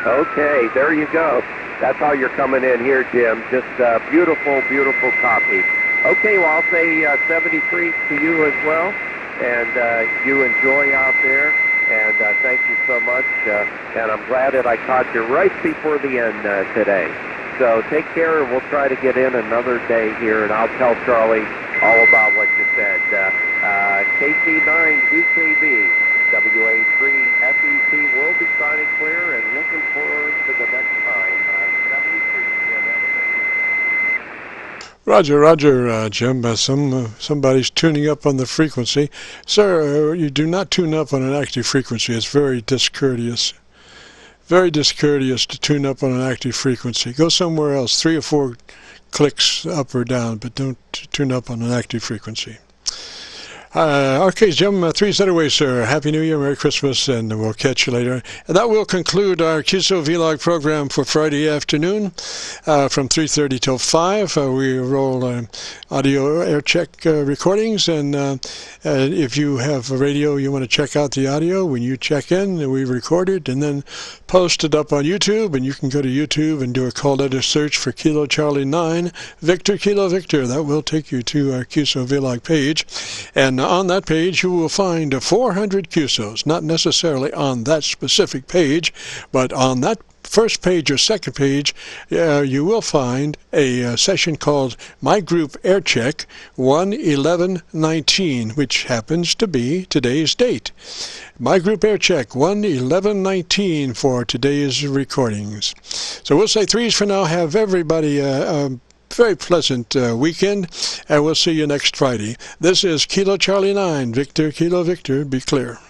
Okay, there you go. That's how you're coming in here, Jim. Just beautiful, beautiful copy. Okay, well, I'll say 73 to you as well, and you enjoy out there, and thank you so much, and I'm glad that I caught you right before the end today. So take care, and we'll try to get in another day here, and I'll tell Charlie all about what you said. KC9VKV, WA3 FEC will be signing clear, and looking forward to the next time. 73. Roger, Jim. Somebody's tuning up on the frequency. Sir, you do not tune up on an active frequency. It's very discourteous. Very discourteous to tune up on an active frequency. Go somewhere else, 3 or 4 clicks up or down, but don't tune up on an active frequency. Okay, Jim, 3 set away, sir. Happy New Year, Merry Christmas, and we'll catch you later. And that will conclude our Qso-Vlog program for Friday afternoon from 3:30 till 5. We roll audio Aircheck recordings, and if you have a radio, you want to check out the audio. When you check in, we record it and then post it up on YouTube, and you can go to YouTube and do a call letter search for Kilo Charlie 9 Victor Kilo Victor. That will take you to our Qso-Vlog page, and on that page you will find 400 Qsos, not necessarily on that specific page, but on that first page or second page, you will find a session called My Group Aircheck 1/11/19, which happens to be today's date. My Group Aircheck 1/11/19 for today's recordings. So we'll say threes for now. Have everybody a very pleasant weekend, and we'll see you next Friday. This is Kilo Charlie 9, Victor Kilo Victor. Be clear.